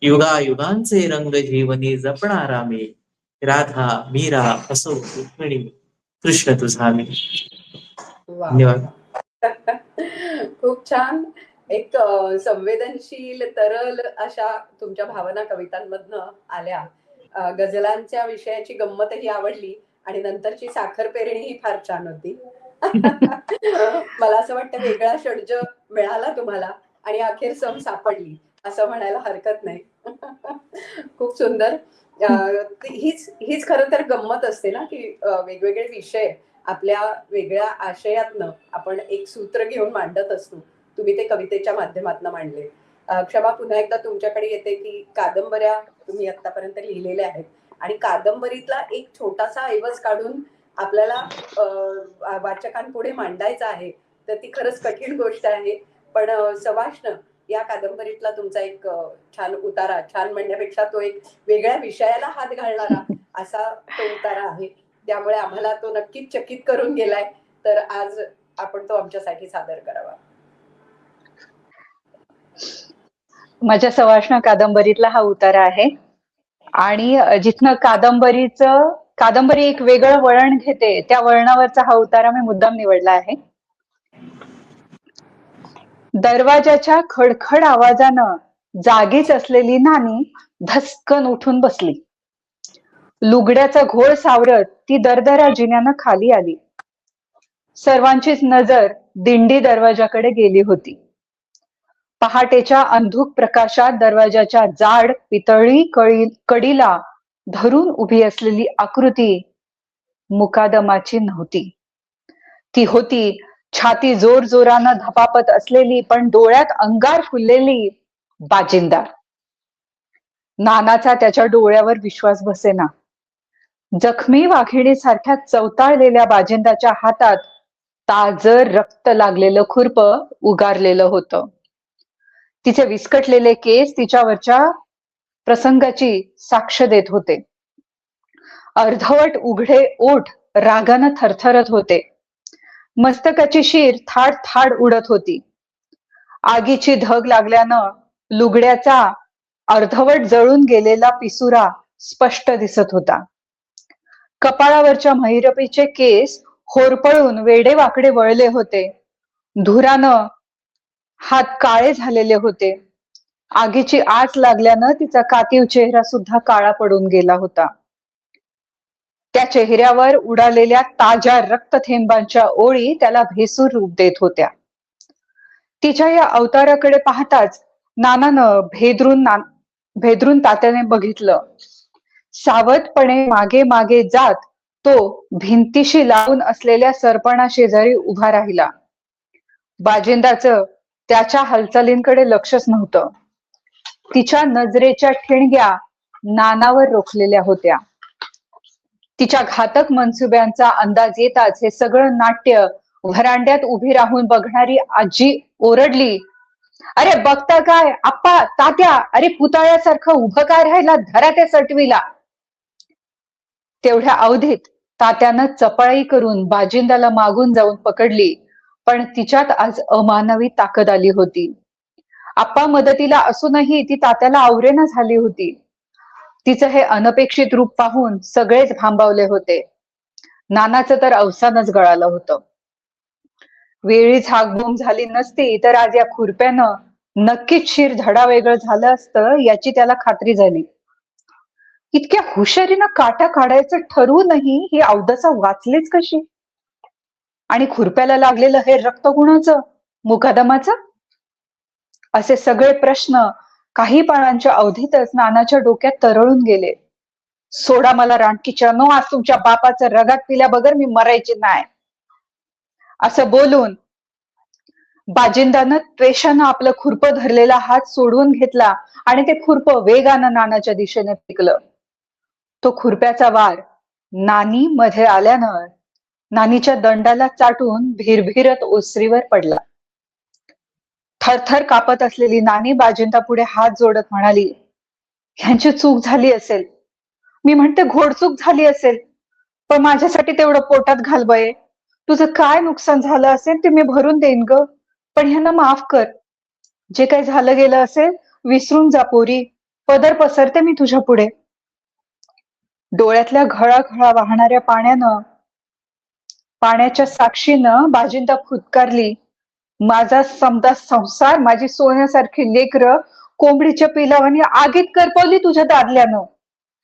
युगायुगांचे रंग जीवनी जपणारा मी, राधा मीरा असो रुक्मिणी कृष्ण तुझा मी. वा धन्यवाद. खूप छान. एक संवेदनशील तरल अशा तुमच्या भावना कवितांमधनं आल्या. गझलांच्या विषयाची गंमतही आवडली आणि नंतरची साखर पेरणी ही फार छान होती. मला असं वाटतं वेगळा षड्ज मिळाला तुम्हाला आणि अखेर सम सापडली असं म्हणायला हरकत नाही. खूप सुंदर. हीच खरं तर गंमत असते ना की वेगवेगळे विषय आपल्या वेगळ्या आशयातनं आपण एक सूत्र घेऊन मांडत असतो. तुम्ही ते कवितेच्या माध्यमातून मांडले. क्षमा पुन्हा एकदा तुमच्याकडे येते की कादंबऱ्या तुम्ही आतापर्यंत लिहिलेल्या आहेत आणि कादंबरीतला एक छोटासा ऐवज काढून आपल्याला वाचकांपुढे मांडायचा आहे तर ती खरंच कठीण गोष्ट आहे. पण सवाष्ण या कादंबरीतला तुमचा एक छान उतारा, छान म्हणण्यापेक्षा तो एक वेगळ्या विषयाला हात घालणारा असा तो उतारा आहे. त्यामुळे आम्हाला तो नक्कीच चकित करून गेलाय. तर आज आपण तो आमच्यासाठी सादर करावा. माझ्या सवाष्ण कादंबरीतला हा उतारा आहे आणि जिथनं कादंबरी एक वेगळं वळण घेते त्या वळणावरचा हा उतारा मी मुद्दाम निवडला आहे. दरवाजाच्या खडखड आवाजानं जागीच असलेली नानी धस्कन उठून बसली. लुगड्याचा घोळ सावरत ती दरदरा जिन्यानं खाली आली. सर्वांचीच नजर दिंडी दरवाजाकडे गेली होती. पहाटेच्या अंधुक प्रकाशात दरवाजाच्या जाड पितळी कडीला धरून उभी असलेली आकृती मुकादमाची नव्हती. ती होती छाती जोर जोरानं धपापत असलेली पण डोळ्यात अंगार फुललेली बाजिंदार. नानाचा त्याच्या डोळ्यावर विश्वास बसेना. जखमी वाघिणीसारख्या चवताळलेल्या बाजिंदाच्या हातात ताजर रक्त लागलेलं खुरप उगारलेलं होतं. तिचे विस्कटलेले केस तिच्यावरच्या प्रसंगाची साक्ष देत होते. अर्धवट उघडे ओठ रागानं थरथरत होते. मस्तकाची शीर थाड थाड उडत होती. आगीची धग लागल्यानं लुगड्याचा अर्धवट जळून गेलेला पिसुरा स्पष्ट दिसत होता. कपाळावरच्या महिरपीचे केस होरपळून वेडेवाकडे वळले होते. धुरानं हात काळे झालेले होते. आगीची आच लागल्यानं तिचा कातीव चेहरा सुद्धा काळा पडून गेला होता. त्या चेहऱ्यावर उडालेल्या ताज्या रक्तथेंबांच्या ओळी त्याला भेसूर रूप देत होत्या. तिच्या या अवताराकडे पाहताच नानानं भेदरून तात्याने बघितलं. सावधपणे मागे मागे जात तो भिंतीशी लावून असलेल्या सरपणा शेजारी उभा राहिला. बाजिंदाचं त्याच्या हालचालींकडे लक्षच नव्हतं. तिच्या नजरेच्या ठिणग्या नानावर रोखलेल्या होत्या. तिच्या घातक मनसुब्यांचा अंदाज येताच हे सगळं नाट्य व्हरांड्यात उभी राहून बघणारी आजी ओरडली, "अरे बघता काय आप्पा, तात्या, अरे पुतळ्यासारखं उभं काय राहिला, धरा त्या सटवीला." तेवढ्या अवधीत तात्यानं चपळाई करून बाजिंदाला मागून जाऊन पकडली. पण तिच्यात आज अमानवी ताकद आली होती. आप्पा मदतीला असूनही ती तात्याला आवरेना झाली होती. तिचं हे अनपेक्षित रूप पाहून सगळेच भांबावले होते. नानाचं तर अवसानच गळालं होतं. वेळीच हाकबूम झाली नसती तर आज या खुरप्यानं नक्कीच शिर धडा वेगळं झालं असतं याची त्याला खात्री झाली. इतक्या हुशारीनं काटा काढायचं ठरवूनही ही अवदसा वाचलीच कशी? आणि खुरप्याला लागलेलं हे रक्त कुणाचं? मुकादमाचं? असे सगळे प्रश्न काही पानांच्या अवधीतच नानाच्या डोक्यात तरळून गेले. "सोडा मला रानकीच्यानो, आज तुमच्या बापाचं रगात पिल्या बगर मी मरायची नाही." असं बोलून बाजिंदानं त्वेषानं आपलं खुरप धरलेला हात सोडवून घेतला आणि ते खुरप वेगानं नानाच्या दिशेने फेकलं. तो खुरप्याचा वार नानी मध्ये आल्यानं नानीच्या दंडाला चाटून भिरभिरत ओसरीवर पडला. थरथर कापत असलेली नानी बाजिंदा पुढे हात जोडत म्हणाली, "ह्यांची चूक झाली असेल. मी म्हणते घोडचूक झाली असेल. पण माझ्यासाठी तेवढं पोटात घाल बये. तुझं काय नुकसान झालं असेल ते मी भरून देईन ग. पण ह्यांना माफ कर. जे काही झालं गेलं असेल विसरून जा पोरी. पदर पसरते मी तुझ्या पुढे." डोळ्यातल्या घळाघळा वाहणाऱ्या पाण्याच्या साक्षीनं बाजिंदा फुतकारली, "माझा समजा संसार, माझी सोन्यासारखी लेकरं कोंबडीच्या पिलावानी आगीत करपवली तुझ्या दादल्यानं.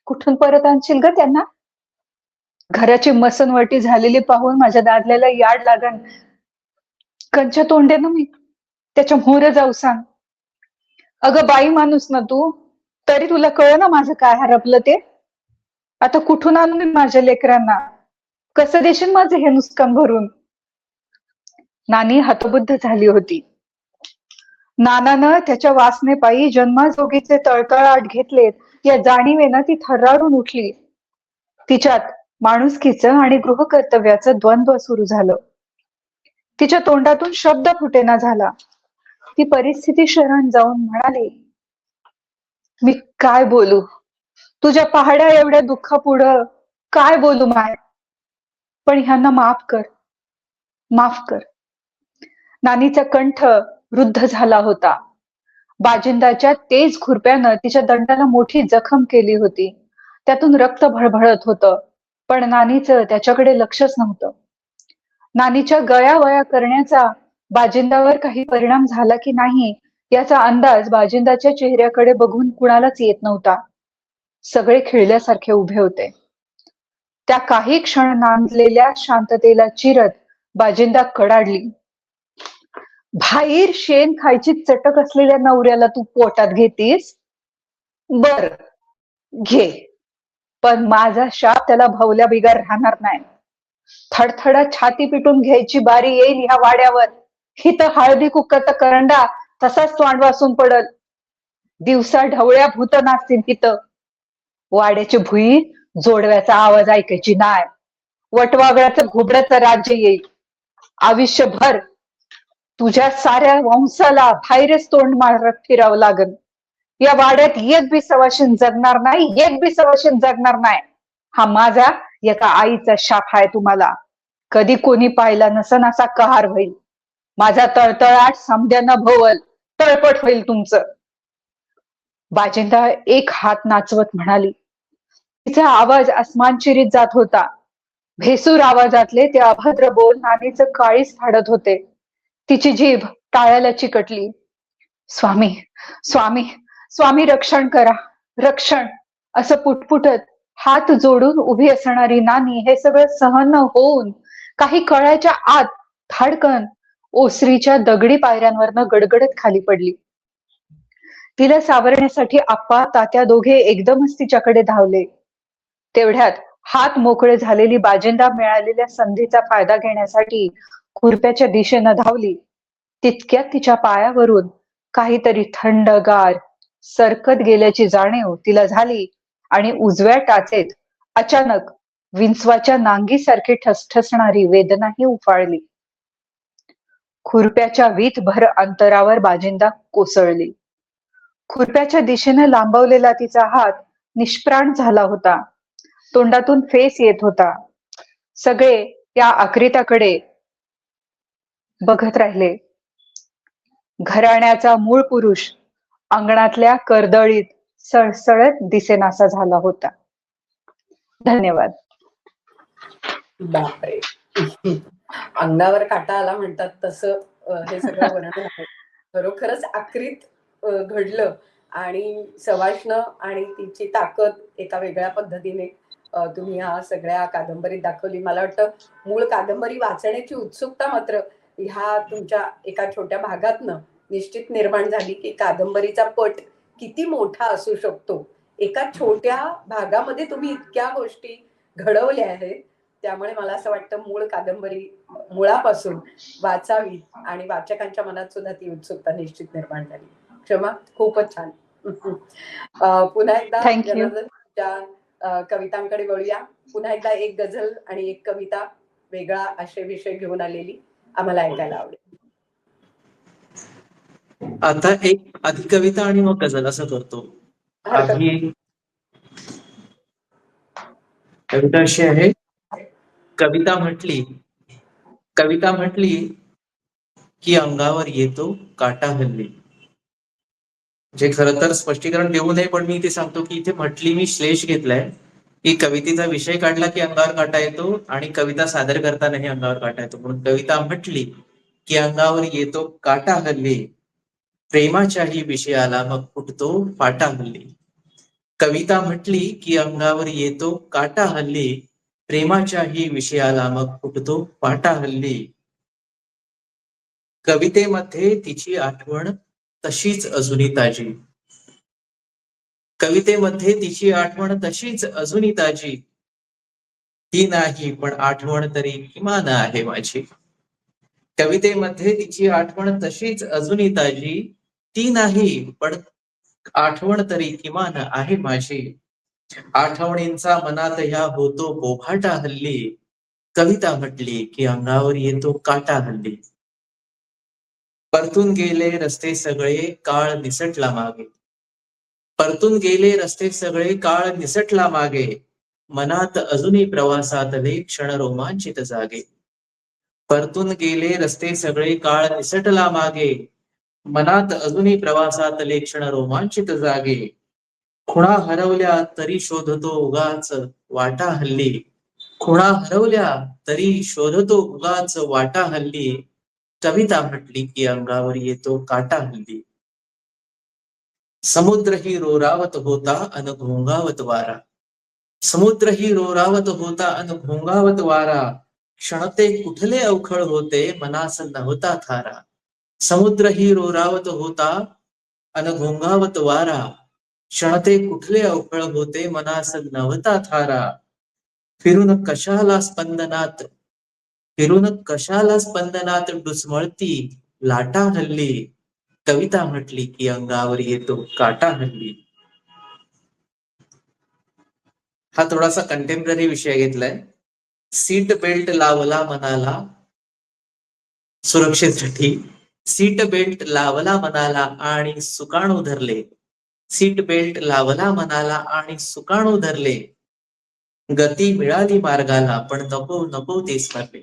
कुठून परत आणशील ग त्यांना? घराची मसनवटी झालेली पाहून माझ्या दादल्याला याड लागन. कंच्या तोंड्यानं मी त्याच्या मोहर जाऊ सांग. अगं बाई माणूस ना तू, तरी तुला कळ ना माझं काय हरपलं ते. आता कुठून आणू मी माझ्या लेकरांना? कसं देशील माझं हे नुकसान भरून?" नानी हतबुद्ध झाली होती. नानानं त्याच्या वासनेपायी जन्माजोगीचे तळतळाट घेतलेत या जाणीवेनं ती थर्रारून उठली. तिच्यात माणुसकीचं आणि गृहकर्तव्याचं द्वंद्व सुरू झालं. तिच्या तोंडातून शब्द फुटेना झाला. ती परिस्थिती शरण जाऊन म्हणाली, "मी काय बोलू? तुझ्या पहाड्या एवढ्या दुःखापुढं काय बोलू माय? पण ह्यांना माफ कर, माफ कर." नानीचा कंठ रुद्ध झाला होता. बाजिंदाच्या तेज खुरप्यानं तिच्या दंडाला मोठी जखम केली होती. त्यातून रक्त भळभळत होतं. पण नानीचं त्याच्याकडे लक्षच नव्हतं. नानीच्या गयावया करण्याचा बाजिंदावर काही परिणाम झाला की नाही याचा अंदाज बाजिंदाच्या चेहऱ्याकडे बघून कुणालाच येत नव्हता. सगळे खिळल्यासारखे उभे होते. त्या काही क्षण नांदलेल्या शांततेला चिरत बाजिंदा कडाडली. बाहेर शेण खायची चटक असलेल्या नवऱ्याला तू पोटात घेतीस? बर, घे. पण माझा शाप त्याला भवल्या बिगर राहणार नाही. थडथडा छाती पिटून घ्यायची बारी येईल ह्या वाड्यावर. हिथं हळदी कुक्काचा करंडा तसाच तोंड वासून पडल. दिवसा ढवळ्या भूत नाचतील तिथं. वाड्याची भुई जोडव्याचा आवाज ऐकायची नाय. वटवागळाचं घुबडाचं राज्य येईल. आयुष्यभर तुझ्या साऱ्या वंशाला बाहेरच तोंड मारत फिरावं लागल. या वाड्यात एक बी सवाशीण जगणार नाही, एक बी सवाशीण जगणार नाही. हा माझा एका आईचा शाप आहे तुम्हाला. कधी कोणी पाहिला नसन असा कहार होईल. माझा तळतळाट समद्यानं भोवल, तळपट होईल तुमचं. बाजिंदा एक हात नाचवत म्हणाली. तिचा आवाज अस्मान चिरीत जात होता. भेसूर आवाजातले ते अभद्र बोल नानीचं काळीच फाडत होते. तिची जीभ टाळ्याला चिकटली. स्वामी, स्वामी, स्वामी रक्षण करा, रक्षण, असं पुटपुटत हात जोडून उभी असणारी नानी हे सगळं सहन होऊन काही कळाच्या आत धाडकन ओसरीच्या दगडी पायऱ्यांवरनं गडगडत खाली पडली. तिला सावरण्यासाठी आप्पा तात्या दोघे एकदमच तिच्याकडे धावले. तेवढ्यात हात मोकळे झालेली बाजिंदा मिळालेल्या संधीचा फायदा घेण्यासाठी खुरप्याच्या दिशेनं धावली. तितक्यात तिच्या पायावरून काहीतरी थंडगार सरकत गेल्याची जाणीव तिला झाली आणि उजव्या टाचेत अचानक विंचवाच्या नांगीसारखी ठसठसणारी वेदनाही उफाळली. खुरप्याच्या वीतभर अंतरावर बाजिंदा कोसळली. खुरप्याच्या दिशेनं लांबवलेला तिचा हात निष्प्राण झाला होता. तोंडातून फेस येत होता. सगळे त्या आकृत्याकडे बघत राहिले. घराण्याचा मूळ पुरुष अंगणातल्या कर्दळीत सळसळत दिसेनासा झाला होता. धन्यवाद. बापरे. अंगावर काटा आला म्हणतात तसं हे सगळं वर्णन आहे. खरोखरच आकृत घडलं आणि सवाष्ण आणि तिची ताकद एका वेगळ्या पद्धतीने तुम्ही ह्या सगळ्या कादंबरीत दाखवली. मला वाटतं मूळ कादंबरी वाचण्याची उत्सुकता मात्र ह्या तुमच्या एका छोट्या भागातनं निश्चित निर्माण झाली की कादंबरीचा पट किती मोठा असू शकतो. एका छोट्या भागामध्ये तुम्ही इतक्या गोष्टी घडवल्या आहेत. त्यामुळे मला असं वाटतं मूळ कादंबरी मुळापासून वाचावी आणि वाचकांच्या मनात सुद्धा ती उत्सुकता निश्चित निर्माण झाली. क्षमा, खूपच छान. पुन्हा एकदा Thank you. जनार्दन तुमच्या कवितांकडे वळूया. पुन्हा एकदा एक गझल आणि एक कविता वेगळा आशय विषय घेऊन आलेली आम्हाला ऐकायला आवडेल. आता एक आधी कविता आणि मग गझल असं करतो. हरकत नाही. आधी कविता अशी आहे. कविता म्हटली की अंगावर येतो काटा हल्ली. जे खरं तर स्पष्टीकरण देऊ नये, पण मी इथे सांगतो की इथे म्हटली मी श्लेष घेतलाय की कवितेचा विषय काढला की अंगावर काटा येतो आणि कविता सादर करतानाही अंगावर काटा येतो. म्हणून कविता म्हटली की अंगावर येतो काटा हल्ली, प्रेमाच्याही विषयाला मग फुटतो फाटा हल्ली. कविता म्हटली की अंगावर येतो काटा हल्ली, प्रेमाच्याही विषयाला मग फुटतो फाटा हल्ली. कवितेमध्ये तिची आठवण तशीच अजूनही ताजी. कवितेमध्ये तिची आठवण तशीच अजूनही ताजी. ती नाही पण आठवण तरी किमान आहे माझी. कवितेमध्ये तिची आठवण तशीच अजूनही ताजी. ती नाही पण आठवण तरी किमान आहे माझी. आठवणींचा मनात ह्या होतो बोभाटा हल्ली. कविता म्हटली की अंगावर येतो काटा हल्ली. परतून गेले रस्ते सगळे काळ निसटला मागे. परतून गेले रस्ते सगळे काळ निसटला मागे. मनात अजूनही प्रवासातले क्षण रोमांचित जागे. परतून गेले रस्ते सगळे काळ निसटला मागे. मनात अजूनही प्रवासातले क्षण रोमांचित जागे. खुणा हरवल्या तरी शोधतो उगाच वाटा हल्ली. खुणा हरवल्या तरी शोधतो उगाच वाटा हल्ली. कविता म्हटली की अंगावर येतो काटा हल्ली. समुद्र ही रोरावत होता अन घोंगावत वारा. समुद्रही रोरावत होता अन घोंगावत वारा, क्षणते कुठले अवखळ होते मनास नव्हता थारा. समुद्रही रोरावत होता अन घोंगावत वारा, क्षणते कुठले अवखळ होते मनास नव्हता थारा. फिरून कशाला स्पंदनात फिरून कशाला स्पंदनात डुसमळती लाटा हल्ली, कविता म्हटली की अंगावर येतो काटा हल्ली. हा थोडासा कंटेम्पररी विषय घेतलाय. सीट बेल्ट लावला मनाला सुरक्षेसाठी, सीट बेल्ट लावला मनाला आणि सुकाणू धरले. सीट बेल्ट लावला मनाला आणि सुकाणू धरले, गती मिळाली मार्गाला पण नको नको तेच मारले.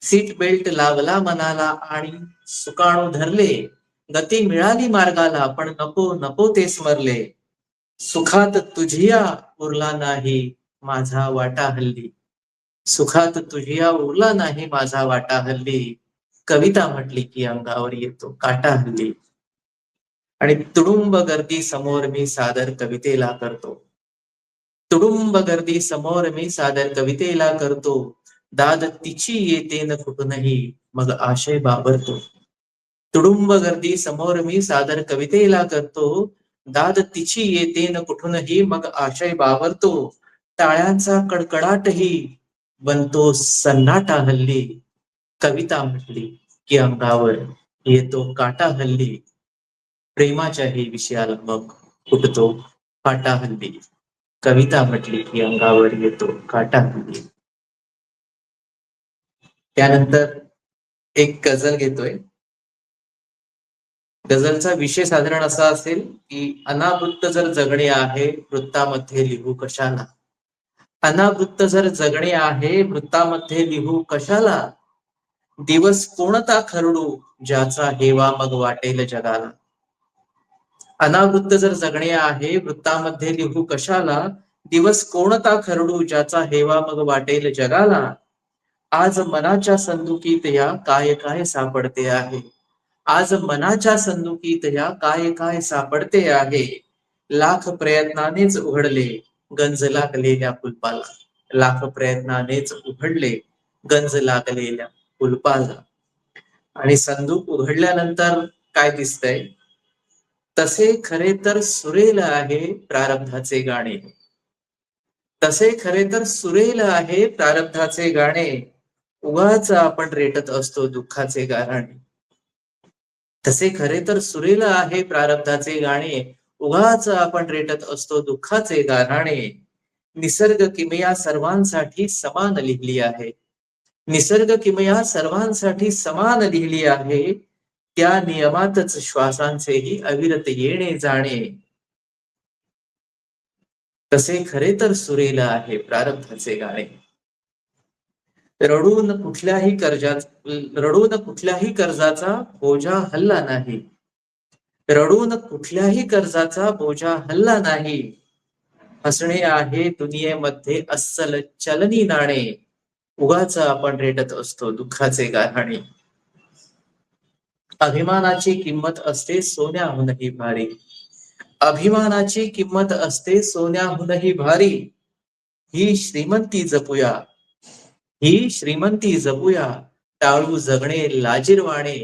सीट बेल्ट लावला मनाला आणि सुकाणू धरले, गती मिळाली मार्गाला पण नको नको तेच मरले. सुखात तुझिया उरला नाही माझा वाटा हल्ली, सुखात तुझिया उरला नाही माझा वाटा हल्ली, कविता म्हटली की अंगावर येतो काटा हल्ली. आणि तुडुंब गर्दी समोर मी सादर कवितेला करतो, तुडुंब गर्दी समोर मी सादर कवितेला करतो, दाद तिची येते न कुठूनही मग आशय बाबरतो. तुडुंब गर्दी समोर मी सादर कवितेला करतो, दाद तिची येते न कुठूनही मग आशय बावरतो. टाळ्यांचा कडकडाटही बनतो सन्नाटा हल्ली, कविता म्हटली की अंगावर येतो काटा हल्ली. प्रेमाच्याही विषयाला मग फुटतो फाटा हल्ली, कविता म्हटली की अंगावर येतो काटा हल्ली. त्यानंतर एक गझल घेतोय. गझलचा विषय साधारण असा असेल की अनावृत्त जर जगणे आहे वृत्तामध्ये लिहू कशाला, अनावृत्त जर जगणे आहे वृत्तामध्ये लिहू कशाला, दिवस कोणता खरडू ज्याचा हेवा मग वाटेल जगाला. अनावृत्त जर जगणे आहे वृत्तामध्ये लिहू कशाला, दिवस कोणता खरडू ज्याचा हेवा मग वाटेल जगाला. आज मनाच्या संदुकीत या काय काय सापडते आहे, आज मनाच्या संदुकीत या काय काय सापडते आहे. लाख प्रयत्नानेच उघडले गंज लागलेल्या कुलपाला, लाख प्रयत्नानेच उघडले गंज लागलेल्या कुलपाला. आणि संदूक उघडल्यानंतर काय दिसतंय, तसे खरे तर सुरेल आहे प्रारब्धाचे गाणे, तसे खरे तर सुरेल आहे प्रारब्धाचे गाणे, उगाच आपण रेटत असतो दुःखाचे गाराणे. तसे खरे तर सुरेल आहे प्रारब्धाचे गाणे, उगाच आपण रेटत असतो दुःखाचे गाराणे. निसर्ग किमया सर्वांसाठी समान लिहिली आहे, निसर्ग किमया सर्वांसाठी समान लिहिली आहे, त्या नियमातच श्वासांचेही अविरत येणे जाणे. तसे खरे तर सुरेल आहे प्रारब्धाचे गाणे. रडून कुठल्याही कर्जाचा बोजा हल्ला नाही, रडून कुठल्याही कर्जाचा बोजा हल्ला नाही. हसणे आहे दुनियेमध्ये अस्सल चलनी नाणे, उगाच आपण रेटत असतो दुःखाचे गाऱ्हाणे. अभिमानाची किंमत असते सोन्याहूनही भारी, अभिमानाची किंमत असते सोन्याहूनही भारी. ही श्रीमंती जपूया, ही श्रीमंती जपूया, टाळू जगणे लाजिरवाणे.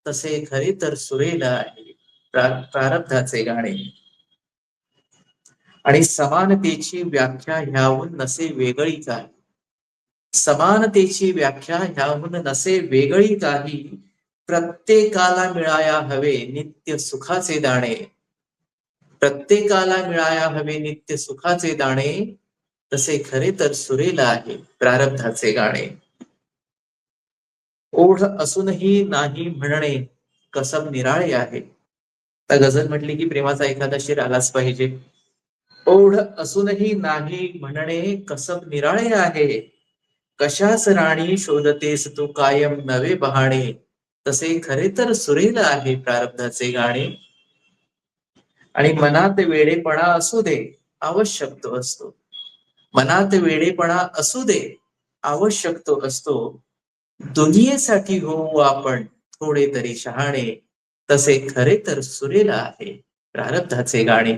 तसे खरे तर सुरेल आहे प्रारब्धाचे गाणे. आणि समानतेची व्याख्या ह्याहून नसे वेगळी काही, समानतेची व्याख्या ह्याहून नसे वेगळी काही. प्रत्येकाला मिळाया हवे नित्य सुखाचे दाणे, प्रत्येकाला मिळाया हवे नित्य सुखाचे दाणे. तसे खरे तर सुरेल आहे प्रारब्धाचे गाणे. ओढ असूनही नाही म्हणणे कसब निराळे आहे. तर गझल म्हटली की प्रेमाचा एखादा शिर आलाच पाहिजे. ओढ असूनही नाही म्हणणे कसब निराळे आहे, कशास राणी शोधतेस तू कायम नवे बहाणे. तसे खरे तर सुरेल आहे प्रारब्धाचे गाणे. आणि मनात वेडेपणा असू दे आवश्यक तो असतो, मनात वेडेपणा असू दे आवश्यक तो असतो. दुनियेसाठी होऊ आपण थोडे तरी शहाणे. तसे खरे तर सुरेल आहे प्रारब्धाचे गाणे.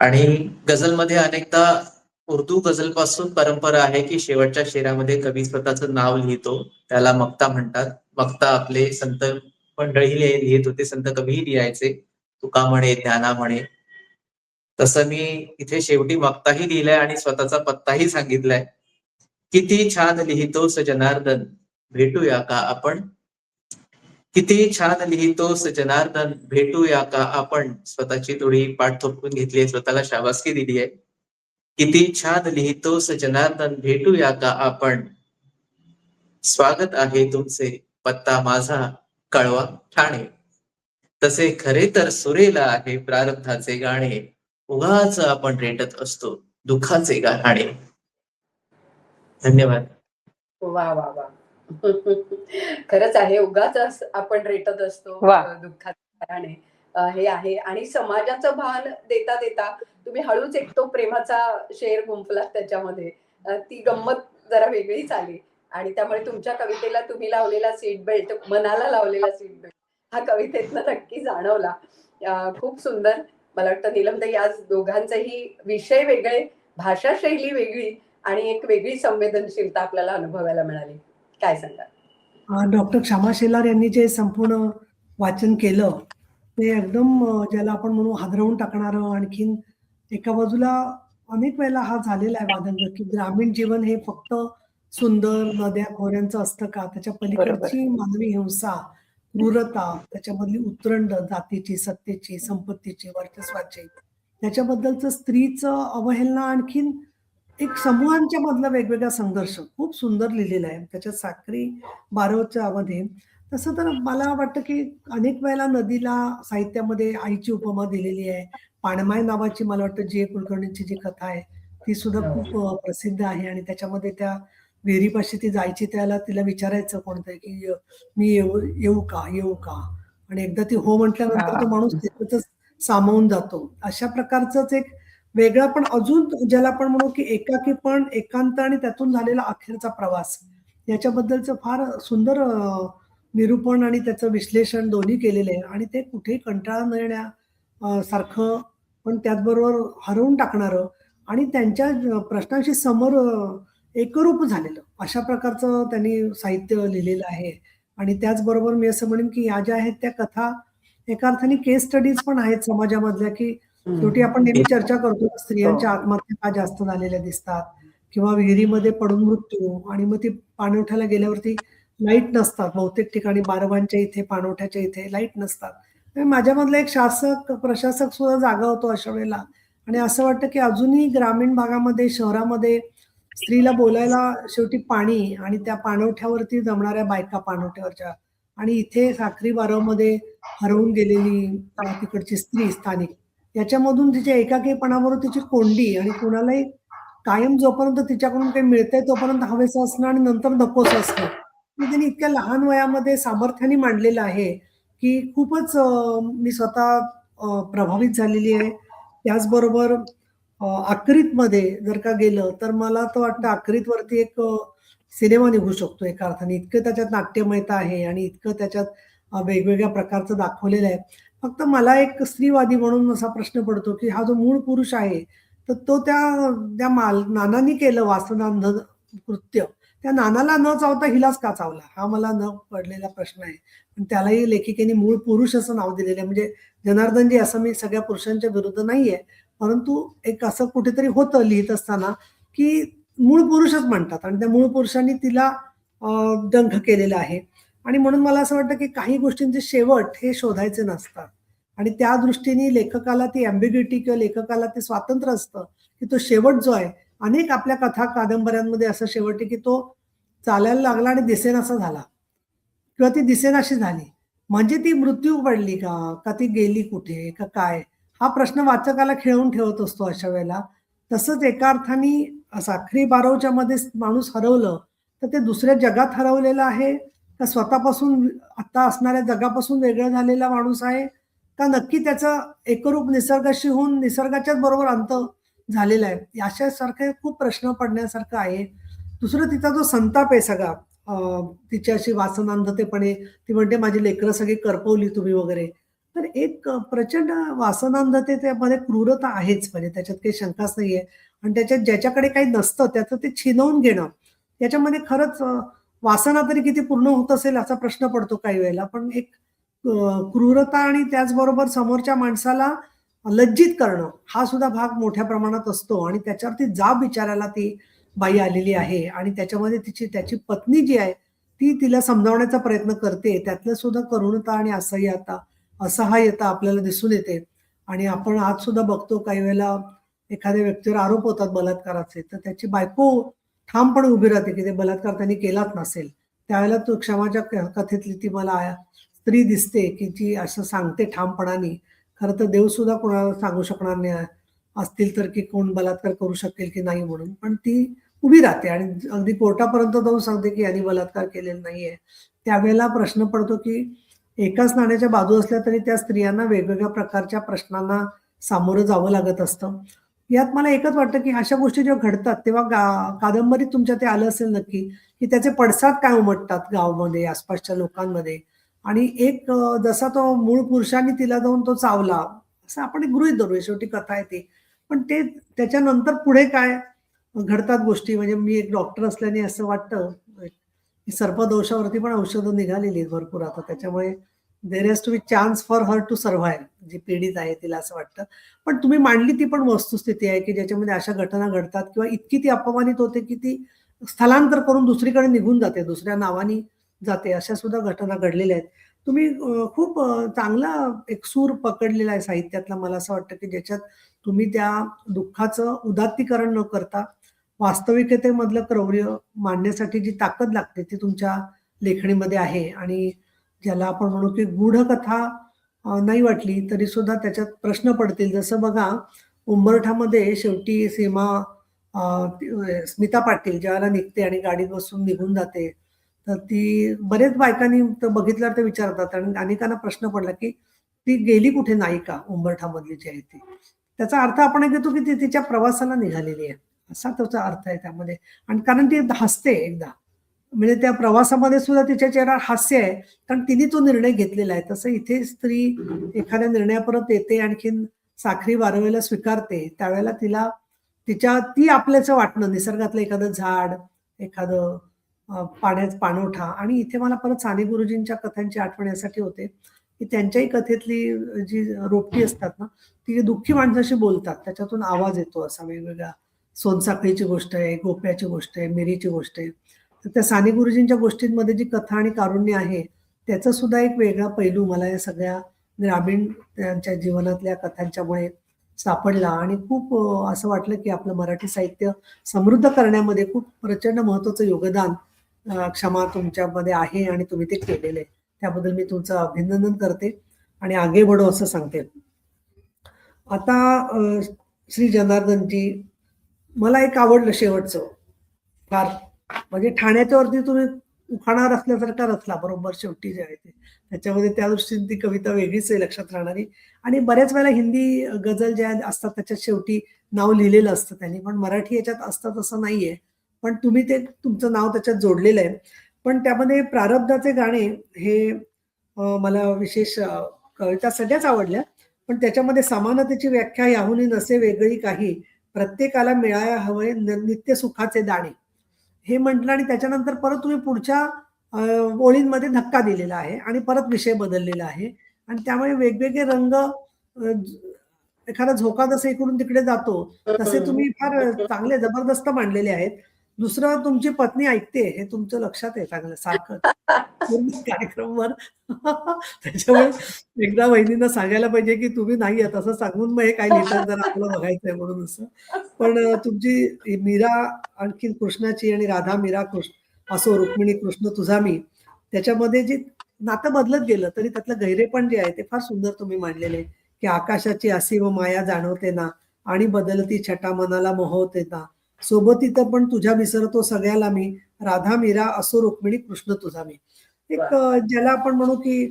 आणि गझलमध्ये अनेकदा उर्दू गझल पासून परंपरा आहे की शेवटच्या शेरामध्ये कवी स्वतःचं नाव लिहितो, त्याला मक्ता म्हणतात. मक्ता आपले संत मंडळी लिहित होते, संत कवीही लिहायचे, तुका म्हणे, ज्ञाना म्हणे. तसं मी इथे शेवटी मक्ताही लिहिलाय आणि स्वतःचा पत्ताही सांगितलाय. किती छान लिहितोस जनार्दन, भेटूया का आपण? किती छान लिहितोस जनार्दन, भेटूया का आपण? स्वतःची थोडी पाठ थोपटून घेतली आहे, स्वतःला शाबासकी दिली आहे. किती छान लिहितोस जनार्दन, भेटूया का आपण? स्वागत आहे तुमचे, पत्ता माझा कळवा ठाणे. तसे खरे तर सुरेला आहे प्रारब्धाचे गाणे, उगाच आपण रेटत असतो दुःखाचे गाणे. धन्यवाद. वा वा वा. खरंच आहे, उगाच आपण रेटत असतो वा. दुःखाचे कारणे. हे आहे आणि समाजाचं भान देता देता तुम्ही हळूच एक तो प्रेमाचा शेर गुंफलात त्याच्यामध्ये. ती गंमत जरा वेगळीच आली आणि त्यामुळे तुमच्या कवितेला तुम्ही लावलेला सीट बेल्ट, मनाला लावलेला सीट बेल्ट हा कवितेतनं नक्की जाणवला. खूप सुंदर. मला वाटतं नीलमताई आज दोघांचेही विषय वेगळे, भाषा शैली वेगळी आणि एक वेगळी संवेदनशीलता आपल्याला अनुभवायला मिळाली. काय सांगाल? डॉक्टर क्षमा शेलार यांनी जे संपूर्ण वाचन केलं ते एकदम ज्याला आपण म्हणू हादरवून टाकणारं. आणखीन एका बाजूला अनेक वेळेला हा झालेला आहे वादंग की ग्रामीण जीवन हे फक्त सुंदर नद्या खोऱ्यांचं असतं का? त्याच्या बरोबर. पलीकडची मानवी हिंसा, क्रूरता, त्याच्यामधली उतरंड जातीची, सत्तेची, संपत्तीची, वर्चस्वाची, त्याच्याबद्दलचं स्त्रीचं अवहेलना, आणखीन एक समूहांच्या मधला वेगवेगळा संघर्ष खूप सुंदर लिहिलेला आहे त्याच्यात साखरी बारवच्या मध्ये. तसं तर मला वाटतं की अनेक वेळेला नदीला साहित्यामध्ये आईची उपमा दिलेली आहे. पाणमाय नावाची मला वाटतं जी कुलकर्णींची जी कथा आहे ती सुद्धा खूप प्रसिद्ध आहे. आणि त्याच्यामध्ये त्या विहिरीपाशी ती जायची, त्याला तिला विचारायचं कोणतंही की मी येऊ येऊ का येऊ का? आणि एकदा ती हो म्हटल्यानंतर तो माणूस तिथेच सामावून जातो. अशा प्रकारचंच एक वेगळा पण अजून ज्याला आपण म्हणू की एकाकी पण, एकांत आणि त्यातून झालेला अखेरचा प्रवास, याच्याबद्दलचं फार सुंदर निरूपण आणि त्याचं विश्लेषण दोन्ही केलेलं आहे. आणि ते कुठेही कंटाळा न येण्या सारखं, पण त्याचबरोबर हरवून टाकणारं आणि त्यांच्या प्रश्नांशी समोर एकरूप झालेलं अशा प्रकारचं त्यांनी साहित्य लिहिलेलं आहे. आणि त्याचबरोबर मी असं म्हणेन की या ज्या आहेत त्या कथा एका अर्थाने केस स्टडीज पण आहेत समाजामधल्या, की शेवटी आपण नेहमी चर्चा करतो स्त्रियांच्या आत्महत्या का जास्त झालेल्या दिसतात किंवा विहिरीमध्ये पडून मृत्यू, आणि मग ती पाणवठ्याला गेल्यावरती लाईट नसतात. बहुतेक ठिकाणी बारवांच्या इथे, पाणवठ्याच्या इथे लाईट नसतात. तर माझ्यामधला एक शासक प्रशासक सुद्धा जागा होतो अशा वेळेला. आणि असं वाटतं की अजूनही ग्रामीण भागामध्ये, शहरामध्ये स्त्रीला बोलायला शेवटी पाणी आणि त्या पाणवठ्यावरती जमणाऱ्या बायका पाणवठ्यावरच्या, आणि इथे साखरी बारवमध्ये हरवून गेलेली तिकडची स्त्री स्थानिक, याच्यामधून तिच्या एकाकीपणावर तिची कोंडी, आणि कुणालाही कायम जोपर्यंत तिच्याकडून काही मिळतंय तोपर्यंत हवेचं असणं आणि नंतर नकोसं असणं, हे त्यांनी इतक्या लहान वयामध्ये सामर्थ्याने मांडलेलं आहे की खूपच मी स्वतः प्रभावित झालेली आहे. त्याचबरोबर आक्रीतमध्ये जर का गेलं तर मला तर वाटतं आक्रीतवरती एक सिनेमा निघू शकतो एका अर्थाने. इतकं त्याच्यात नाट्यमयता आहे आणि इतकं त्याच्यात वेगवेगळ्या प्रकारचं दाखवलेलं आहे. फक्त मला एक स्त्रीवादी म्हणून असा प्रश्न पडतो की हा जो मूळ पुरुष आहे तर तो त्या त्या नानांनी केलं वासनांध कृत्य, त्या नानाला न चावता हिलाच का चावला, हा मला न पडलेला प्रश्न आहे. पण त्यालाही लेखिकेने मूळ पुरुष असं नाव दिलेलं आहे. म्हणजे जनार्दनजी असं मी सगळ्या पुरुषांच्या विरुद्ध नाहीये, परंतु एक असं कुठेतरी होतं लिहित असताना की मूळ पुरुषच म्हणतात आणि त्या मूळ पुरुषांनी तिला दंख केलेला आहे. आणि म्हणून मला असं वाटतं की काही गोष्टींचे शेवट हे शोधायचे नसतात. आणि त्या दृष्टीने लेखकाला ती अँबिग्युइटी किंवा लेखकाला ते स्वातंत्र्य असतं की तो शेवट जो आहे, अनेक आपल्या कथा कादंबऱ्यांमध्ये असं शेवट आहे की तो चालायला लागला आणि दिसेनासा झाला किंवा ती दिसेनाशी झाली. म्हणजे ती मृत्यू पडली का, का ती गेली कुठे, का काय, हा प्रश्न वाचकाला खिळवून ठेवत असतो अशा वेळेला. तसंच एका अर्थाने साखरी बारवच्या मध्ये माणूस हरवलं तर ते दुसऱ्या जगात हरवलेलं आहे का स्वतःपासून आता असणाऱ्या जगापासून वेगळं झालेला माणूस आहे, का नक्की त्याचा एकरूप निसर्गाशी होऊन निसर्गाच्याच बरोबर अंत झालेला आहे. अशासारखे खूप प्रश्न पडण्यासारखं आहे. दुसरं तिचा जो संताप आहे सगळा, तिच्याशी वासनांधतेपणे ती म्हणते माझी लेकरं सगळी करपवली तुम्ही वगैरे, तर एक प्रचंड वासनांधतेमध्ये क्रूरता आहेच, म्हणजे त्याच्यात काही शंकाच नाहीये. आणि त्याच्यात ज्याच्याकडे काही नसतं त्याचं ते छिनवून घेणं, त्याच्यामध्ये खरंच वासना तरी किती पूर्ण होत असेल असा प्रश्न पडतो काही वेळेला. पण एक क्रूरता आणि त्याचबरोबर समोरच्या माणसाला लज्जित करणं हा सुद्धा भाग मोठ्या प्रमाणात असतो. आणि त्याच्यावरती जाब विचारायला ती बाई आलेली आहे आणि त्याच्यामध्ये त्याची पत्नी जी आहे ती तिला समजावण्याचा प्रयत्न करते. त्यातलं सुद्धा करुणता आणि असहाय्यता आपल्याला दिसून येते. आणि आपण आज सुद्धा बघतो काही वेळेला एखाद्या व्यक्तीवर आरोप होतात बलात्काराचे, तर त्याची बायको ठामपणे उभी राहते की ते बलात्कार त्यांनी केलाच नसेल. त्यावेळेला तो क्षमाच्या कथेतली ती मला स्त्री दिसते की जी असं सांगते ठामपणाने. खरं तर देव सुद्धा कोणाला सांगू शकणार नाही असतील तर की कोण बलात्कार करू शकेल की नाही म्हणून. पण ती उभी राहते आणि अगदी कोर्टापर्यंत जाऊन सांगते की यांनी बलात्कार केलेला नाहीये. त्यावेळेला प्रश्न पडतो की एकाच नाण्याच्या बाजू असल्या तरी त्या स्त्रियांना वेगवेगळ्या प्रकारच्या प्रश्नांना सामोरं जावं लागत असतं. यात मला एकच वाटतं की अशा गोष्टी जेव्हा घडतात तेव्हा कादंबरीत तुमच्या ते आलं असेल नक्की की त्याचे पडसाद काय उमटतात गावामध्ये, आसपासच्या लोकांमध्ये. आणि एक जसा तो मूळ पुरुषांनी तिला जाऊन तो चावला, असं आपण एक गृहीत धरूया, शेवटी कथा आहे ती. पण ते त्याच्यानंतर पुढे काय घडतात गोष्टी, म्हणजे मी एक डॉक्टर असल्याने असं वाटतं की सर्पदोषावरती पण औषधं निघालेली आहेत भरपूर आता. त्याच्यामुळे there has to be chance for her to survive, जी पीडित आहे तिला असं वाटतं. पण तुम्ही मांडली ती पण वस्तुस्थिती आहे की ज्याच्यामध्ये अशा घटना घडतात किंवा इतकी ती अपमानित होते की ती स्थलांतर करून दुसरीकडे निघून जाते, दुसऱ्या नावानी जाते. अशा सुद्धा घटना घडलेल्या आहेत. तुम्ही खूप चांगला एक सूर पकडलेला आहे साहित्यातला, मला असं वाटतं की ज्याच्यात तुम्ही त्या दुःखाचं उदात्तीकरण न करता वास्तविकतेमधलं क्रौर्य मांडण्यासाठी जी ताकद लागते ती तुमच्या लेखणीमध्ये आहे. आणि ज्याला आपण म्हणू की गूढकथा नाही वाटली तरी सुद्धा त्याच्यात प्रश्न पडतील. जसं बघा, उंबरठामध्ये शेवटी सीमा स्मिता पाटील ज्यावेळेला निघते आणि गाडीत बसून निघून जाते, तर ती बरेच बायकांनी बघितल्यावर ते विचारतात आणि अनेकांना प्रश्न पडला की ती गेली कुठे नायिका उंबरठामधली जी आहे ती. त्याचा अर्थ आपण एक घेतो की ती तिच्या प्रवासाला निघालेली आहे, असा त्याचा अर्थ आहे त्यामध्ये. आणि कारण ती हसते एकदा, म्हणजे त्या प्रवासामध्ये सुद्धा तिच्या चेहऱ्यावर हास्य आहे, कारण तिने तो निर्णय घेतलेला आहे. तसं इथे स्त्री एखाद्या निर्णयापर्यंत येते, आणखीन साखरी वारवेला स्वीकारते, त्यावेळेला तिला ती आपल्याचं वाटणं, निसर्गातलं एखादं झाड, एखादं पाण्याचा पाणवठा. आणि इथे मला परत साने गुरुजींच्या कथांची आठवण यासाठी होते की त्यांच्याही कथेतली जी रोपटी असतात ना, ती दुःखी माणसाशी बोलतात, त्याच्यातून आवाज येतो असा वेगवेगळा. सोनसाखळीची गोष्ट आहे, गोप्याची गोष्ट आहे, मिरीची गोष्ट आहे. तर त्या साने गुरुजींच्या गोष्टींमध्ये जी कथा आणि कारुण्य आहे त्याचा सुद्धा एक वेगळा पैलू मला या सगळ्या ग्रामीण त्यांच्या जीवनातल्या कथांच्यामुळे सापडला. आणि खूप असं वाटलं की आपलं मराठी साहित्य समृद्ध करण्यामध्ये खूप प्रचंड महत्वाचं योगदान क्षमा तुमच्यामध्ये आहे आणि तुम्ही ते केलेलं आहे. त्याबद्दल मी तुमचं अभिनंदन करते आणि आगे बढो असं सांगते. आता श्री जनार्दनजी, मला एक आवडलं शेवटचं फार, म्हणजे ठाण्याच्या वरती तुम्ही उखाणार असल्यासारखा रचला बरोबर शेवटी जे आहे ते. त्याच्यामध्ये त्या दृष्टीने ती कविता वेगळीच आहे, लक्षात राहणारी. आणि बऱ्याच वेळेला हिंदी गझल ज्या असतात त्याच्यात शेवटी नाव लिहिलेलं असतं त्यांनी, पण मराठी याच्यात असतं तसं नाहीये. पण तुम्ही ते तुमचं नाव त्याच्यात जोडलेलं आहे. पण त्यामध्ये प्रारब्धाचे गाणे हे मला विशेष कविता सगळ्याच आवडल्या. पण त्याच्यामध्ये समानतेची व्याख्या याहूनही नसे वेगळी काही, प्रत्येकाला मिळाया हवंय नित्य सुखाचे दाणे, हे म्हटलं. आणि त्याच्यानंतर परत तुम्ही पुढच्या ओळींमध्ये धक्का दिलेला आहे आणि परत विषय बदललेला आहे. आणि त्यामुळे वेगवेगळे रंग, एखादा झोका जसे इकडून तिकडे जातो तसे तुम्ही फार चांगले जबरदस्त मांडलेले आहेत. दुसरं, तुमची पत्नी ऐकते हे तुमचं लक्षात आहे चांगलं सारखं पूर्ण कार्यक्रमवर. त्याच्यामुळे एकदा वहिनींना सांगायला पाहिजे की तुम्ही नाही आहात असं सांगून मग हे काय लिहितात जरा आपल्याला बघायचंय म्हणून असं. पण तुमची मीरा आणखीन कृष्णाची आणि राधा मीरा कृष्ण असो रुक्मिणी कृष्ण तुझा मी, त्याच्यामध्ये जे नातं बदलत गेलं तरी त्यातलं गहिरेपण जे आहे ते फार सुंदर तुम्ही मांडलेले. की आकाशाची असीम माया जाणवते ना, आणि बदलती छटा मनाला मोहवते ना, सोबतीत पण तुझ्या विसरतो सगळ्याला मी, राधा मीरा असो रुक्मिणी कृष्ण तुझा मी. एक ज्याला आपण म्हणू की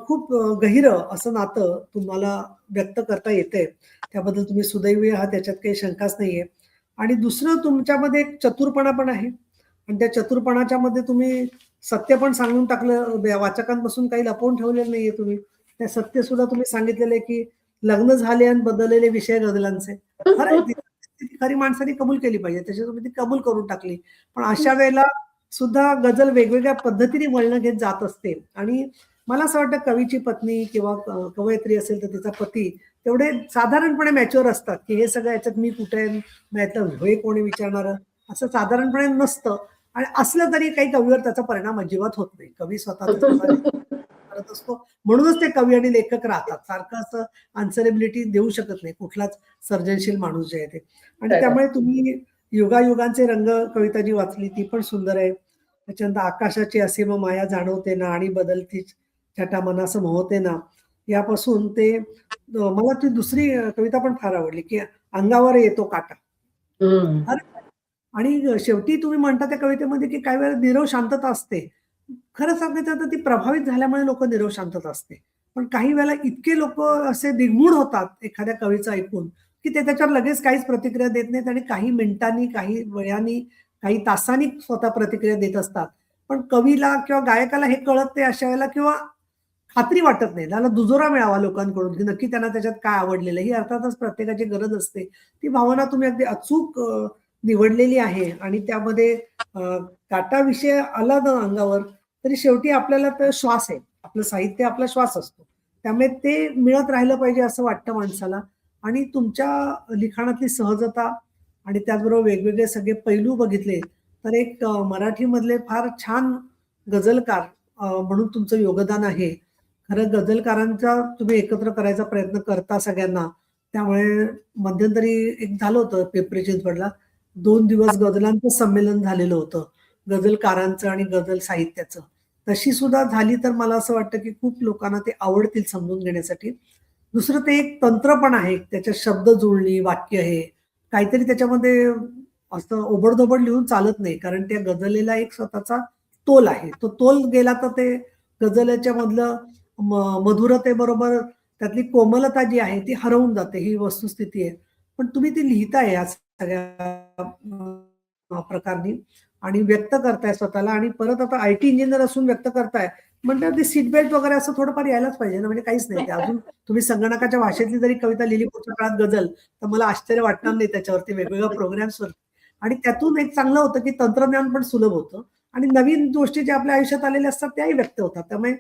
खूप गहिरं असं नातं तुम्हाला व्यक्त करता येतंय. त्याबद्दल तुम्ही सुदैवी आहात, त्याच्यात काही शंकाच नाहीये. आणि दुसरं, तुमच्यामध्ये एक चतुरपणा पण आहे आणि त्या चतुरपणाच्या मध्ये तुम्ही सत्य पण सांगून टाकलं, वाचकांपासून काही लपवून ठेवलेलं नाहीये तुम्ही. हे सत्य सुद्धा तुम्ही सांगितलेलं आहे की लग्न झाले आणि बदललेले विषय गझलांचे. खरं आहे, ती खरी माणसाने कबूल केली पाहिजे. त्याची तुम्ही ती कबूल करून टाकली. पण अशा वेळेला सुद्धा गझल वेगवेगळ्या पद्धतीने वळणं घेत जात असते. आणि मला असं वाटतं कवीची पत्नी किंवा कवयित्री असेल तर तिचा पती तेवढे साधारणपणे मॅच्युअर असतात की हे सगळं याच्यात मी कुठे आहे, यातलं हे कोणी विचारणारं असं साधारणपणे नसतं. आणि असलं तरी काही कवीवर त्याचा परिणाम अजिबात होत नाही. कवी स्वतःच करत असतो. म्हणूनच ते कवी आणि लेखक राहतात. सारखं असं आन्सरेबिलिटी देऊ शकत नाही कुठलाच सर्जनशील माणूस जे आहे ते. आणि त्यामुळे तुम्ही युगायुगांचे रंग कविता जी वाचली ती पण सुंदर आहे. त्याच्यानंतर आकाशाची असीम माया जाणवते ना आणि बदलती छटा मनास मोहते ना, यापासून ते मला ती दुसरी कविता पण फार आवडली की अंगावर येतो काटा. आणि शेवटी तुम्ही म्हणता त्या कवितेमध्ये की काही वेळेला नीरव शांतता असते. खरं सांगायचं तर ती प्रभावित झाल्यामुळे लोक नीरव शांतता असते. पण काही वेळेला इतके लोक असे दिग्मूढ होतात एखाद्या कवीचं ऐकून की ते त्याच्यावर लगेच काहीच प्रतिक्रिया देत नाहीत आणि काही मिनिटांनी, काही वेळानी, काही तासांनी स्वतः प्रतिक्रिया देत असतात. पण कवीला किंवा गायकाला हे कळत नाही अशा वेळेला किंवा खात्री वाटत नाही. त्याला दुजोरा मिळावा लोकांकडून की नक्की त्यांना त्याच्यात काय आवडलेलं आहे. ही अर्थातच प्रत्येकाची गरज असते. ती भावना तुम्ही अगदी अचूक निवडलेली आहे. आणि त्यामध्ये काटा विषय आला ना अंगावर तरी शेवटी आपल्याला तर श्वास आहे. आपलं साहित्य आपला श्वास असतो. त्यामुळे ते मिळत राहिलं पाहिजे असं वाटतं माणसाला. आणि तुमच्या लिखाणातली सहजता आणि त्याचबरोबर वेगवेगळे सगळे पैलू बघितले तर एक मराठीमधले फार छान गझलकार म्हणून तुमचं योगदान आहे. खरं गझलकारांचा तुम्ही एकत्र करायचा प्रयत्न करता सगळ्यांना. त्यामुळे मध्यंतरी एक झालं होतं पिंपरी चिंचवडला 2 दिवस गझलांचं संमेलन झालेलं होतं. गझलकारांचं आणि गझल साहित्याचं. तशी सुद्धा झाली तर मला असं वाटतं की खूप लोकांना ते आवडतील समजून घेण्यासाठी. दुसरं ते एक तंत्र पण आहे. त्याच्यात शब्द जुळणी, वाक्य हे काहीतरी त्याच्यामध्ये असं ओबडधोबड लिहून चालत नाही. कारण त्या गझलेला एक स्वतःचा तोल आहे. तो तोल गेला तर ते गझलेच्या मधलं मधुरतेबरोबर त्यातली कोमलता जी आहे ती हरवून जाते. ही वस्तुस्थिती आहे. पण तुम्ही ती लिहिताय या सगळ्या प्रकारनी आणि व्यक्त करताय स्वतःला. आणि परत आता आयटी इंजिनियर असून व्यक्त करताय म्हणजे ते सीट बेल्ट वगैरे असं थोडंफार यायलाच पाहिजे ना. म्हणजे काहीच नाही ते अजून तुम्ही संगणकाच्या भाषेतली जरी कविता लिहिली पुढच्या काळात गझल तर मला आश्चर्य वाटणार नाही त्याच्यावरती वेगवेगळ्या प्रोग्राम्सवर. आणि त्यातून एक चांगलं होतं की तंत्रज्ञान पण सुलभ होतं आणि नवीन गोष्टी ज्या आपल्या आयुष्यात आलेल्या असतात त्याही व्यक्त होतात. त्यामुळे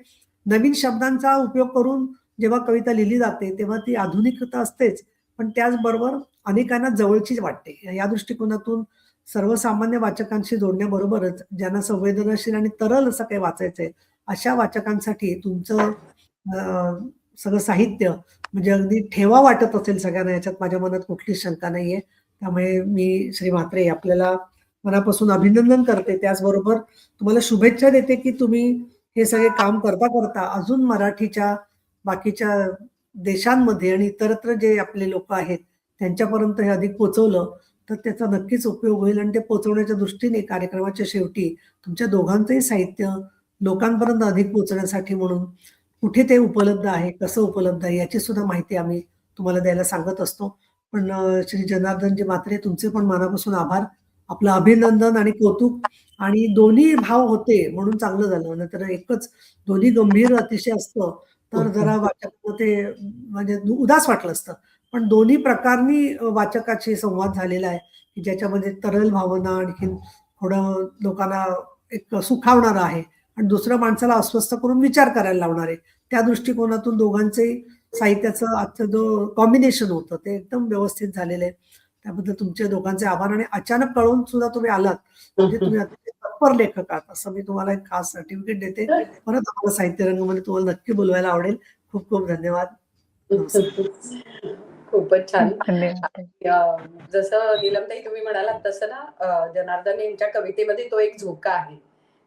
नवीन शब्दांचा उपयोग करून जेव्हा कविता लिहिली जाते तेव्हा ती आधुनिकता असतेच. पण त्याचबरोबर अनेकांना जवळचीच वाटते. या दृष्टिकोनातून सर्वसामान्य वाचकांशी जोडण्याबरोबरच ज्यांना संवेदनशील आणि तरल असं काही वाचायचंय अशा वाचकांसाठी तुमचं सगळं साहित्य म्हणजे अगदी ठेवा वाटत असेल सगळ्यांना. याच्यात माझ्या मनात कुठलीच शंका नाहीये. त्यामुळे मी श्री म्हात्रे आपल्याला मनापासून अभिनंदन करते. त्याचबरोबर तुम्हाला शुभेच्छा देते की तुम्ही हे सगळे काम करता करता अजून मराठीच्या बाकीच्या देशांमध्ये आणि इतरत्र जे आपले लोक आहेत त्यांच्यापर्यंत हे अधिक पोहोचवलं तर त्याचा नक्कीच उपयोग होईल. आणि ते पोहोचवण्याच्या दृष्टीने कार्यक्रमाच्या शेवटी तुमच्या दोघांचंही साहित्य लोकांपर्यंत अधिक पोहोचण्यासाठी म्हणून कुठे ते उपलब्ध आहे, कसं उपलब्ध आहे याची सुद्धा माहिती आम्ही तुम्हाला द्यायला सांगत असतो. पण श्री जनार्दनजी म्हात्रे तुमचे पण मनापासून आभार. आपलं अभिनंदन आणि कौतुक. आणि दोन्ही भाव होते म्हणून चांगलं झालं. नाहीतर एकच दोन्ही गंभीर अतिशय असतं तर जरा वाचकांना ते म्हणजे उदास वाटलं असतं. पण दोन्ही प्रकारनी वाचकाशी संवाद झालेला आहे की ज्याच्यामध्ये तरल भावना आणखीन थोडं लोकांना एक सुखावणारं आहे आणि दुसऱ्या माणसाला अस्वस्थ करून विचार करायला लावणार आहे. त्या दृष्टिकोनातून दोघांचे साहित्याचं आजचं जो कॉम्बिनेशन होतं ते एकदम व्यवस्थित झालेलं आहे. त्याबद्दल तुमचे दोघांचे आभार. आणि अचानक कळून सुद्धा तुम्ही आलात म्हणजे तुम्ही अतिशय तत्पर लेखक आहात असं मी तुम्हाला एक खास सर्टिफिकेट देते. परत आम्हाला साहित्य रंगमध्ये तुम्हाला नक्की बोलवायला आवडेल. खूप खूप धन्यवाद. नमस्कार. खूपच छान. धन्यवाद. जसं नीलमताई तुम्ही म्हणालात तसं ना जनार्दन यांच्या कवितेमध्ये तो एक झोका आहे.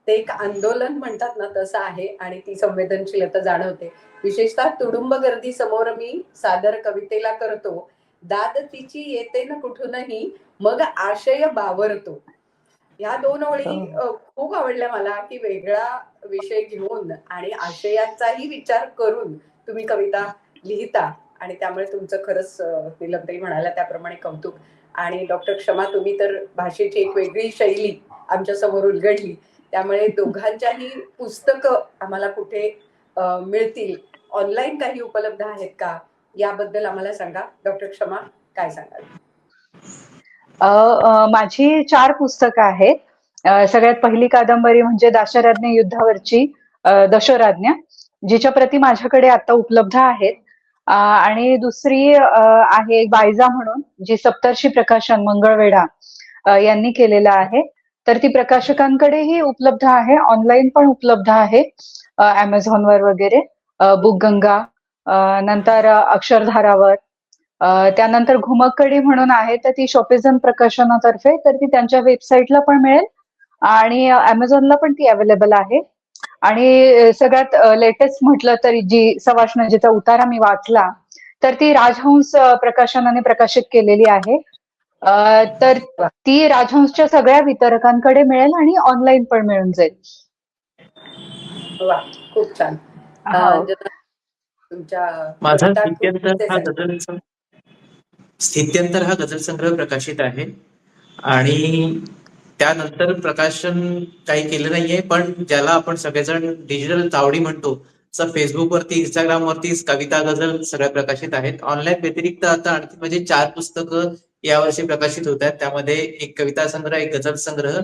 ते एक आंदोलन म्हणतात ना तसं आहे आणि ती संवेदनशीलता जाणवते. विशेषतः तुडुंब गर्दी समोर मी सादर कवितेला करतो दाद तिची येते ना कुठूनही मग आशय बावरतो. ह्या 2 ओळी खूप आवडल्या मला की वेगळा विषय घेऊन आणि आशयाचाही विचार करून तुम्ही कविता लिहिता. आणि त्यामुळे तुमचं खरंच नीलमताई म्हणाल्या त्याप्रमाणे कौतुक. आणि डॉक्टर क्षमा तुम्ही तर भाषेची एक वेगळी शैली आमच्या समोर उलगडली. त्यामुळे दोघांच्याही पुस्तकं आम्हाला कुठे मिळतील ऑनलाईन काही उपलब्ध आहेत का याबद्दल आम्हाला सांगा. डॉक्टर क्षमा, काय सांगाल? माझी 4 पुस्तकं आहेत. सगळ्यात पहिली कादंबरी म्हणजे दाशराज्ञी युद्धावरची दशराज्ञा, जिच्या प्रती माझ्याकडे आता उपलब्ध आहेत. आणि दुसरी आहे बायजा म्हणून, जी सप्तर्षी प्रकाशन मंगळवेढा यांनी केलेलं आहे. तर ती प्रकाशकांकडेही उपलब्ध आहे, ऑनलाईन पण उपलब्ध आहे, Amazonवर वगैरे, बुकगंगा, नंतर अक्षरधारावर. त्यानंतर घुमककडी म्हणून आहे, तर ती शोपिझम प्रकाशनातर्फे, तर ती त्यांच्या वेबसाईटला पण मिळेल आणि Amazonला पण ती अवेलेबल आहे. आणि सगळ्यात लेटेस्ट म्हटलं तरी जी सवाष्ण, जिचा उतारा मी वाचला, तर ती राजहंस प्रकाशनाने प्रकाशित केलेली आहे. तर ती राजहंसच्या सगळ्या वितरकांकडे मिळेल आणि ऑनलाईन पण मिळून जाईल. वा, खूप छान. हो. अंजना, तुमच्या माझा कविता खूप स्थित्यंतर हा गझल संग्रह प्रकाशित आहे आणि त्यानंतर प्रकाशन काही केलं नाहीये, पण ज्याला आपण सगळेजण डिजिटल तावडी म्हणतो, तसं फेसबुकवरती, इंस्टाग्रामवरती कविता गझल सगळ्या प्रकाशित आहेत. ऑनलाईन व्यतिरिक्त आता आणखी म्हणजे 4 पुस्तकं यावर्षी प्रकाशित होत आहेत. त्यामध्ये एक कविता संग्रह, एक गझल संग्रह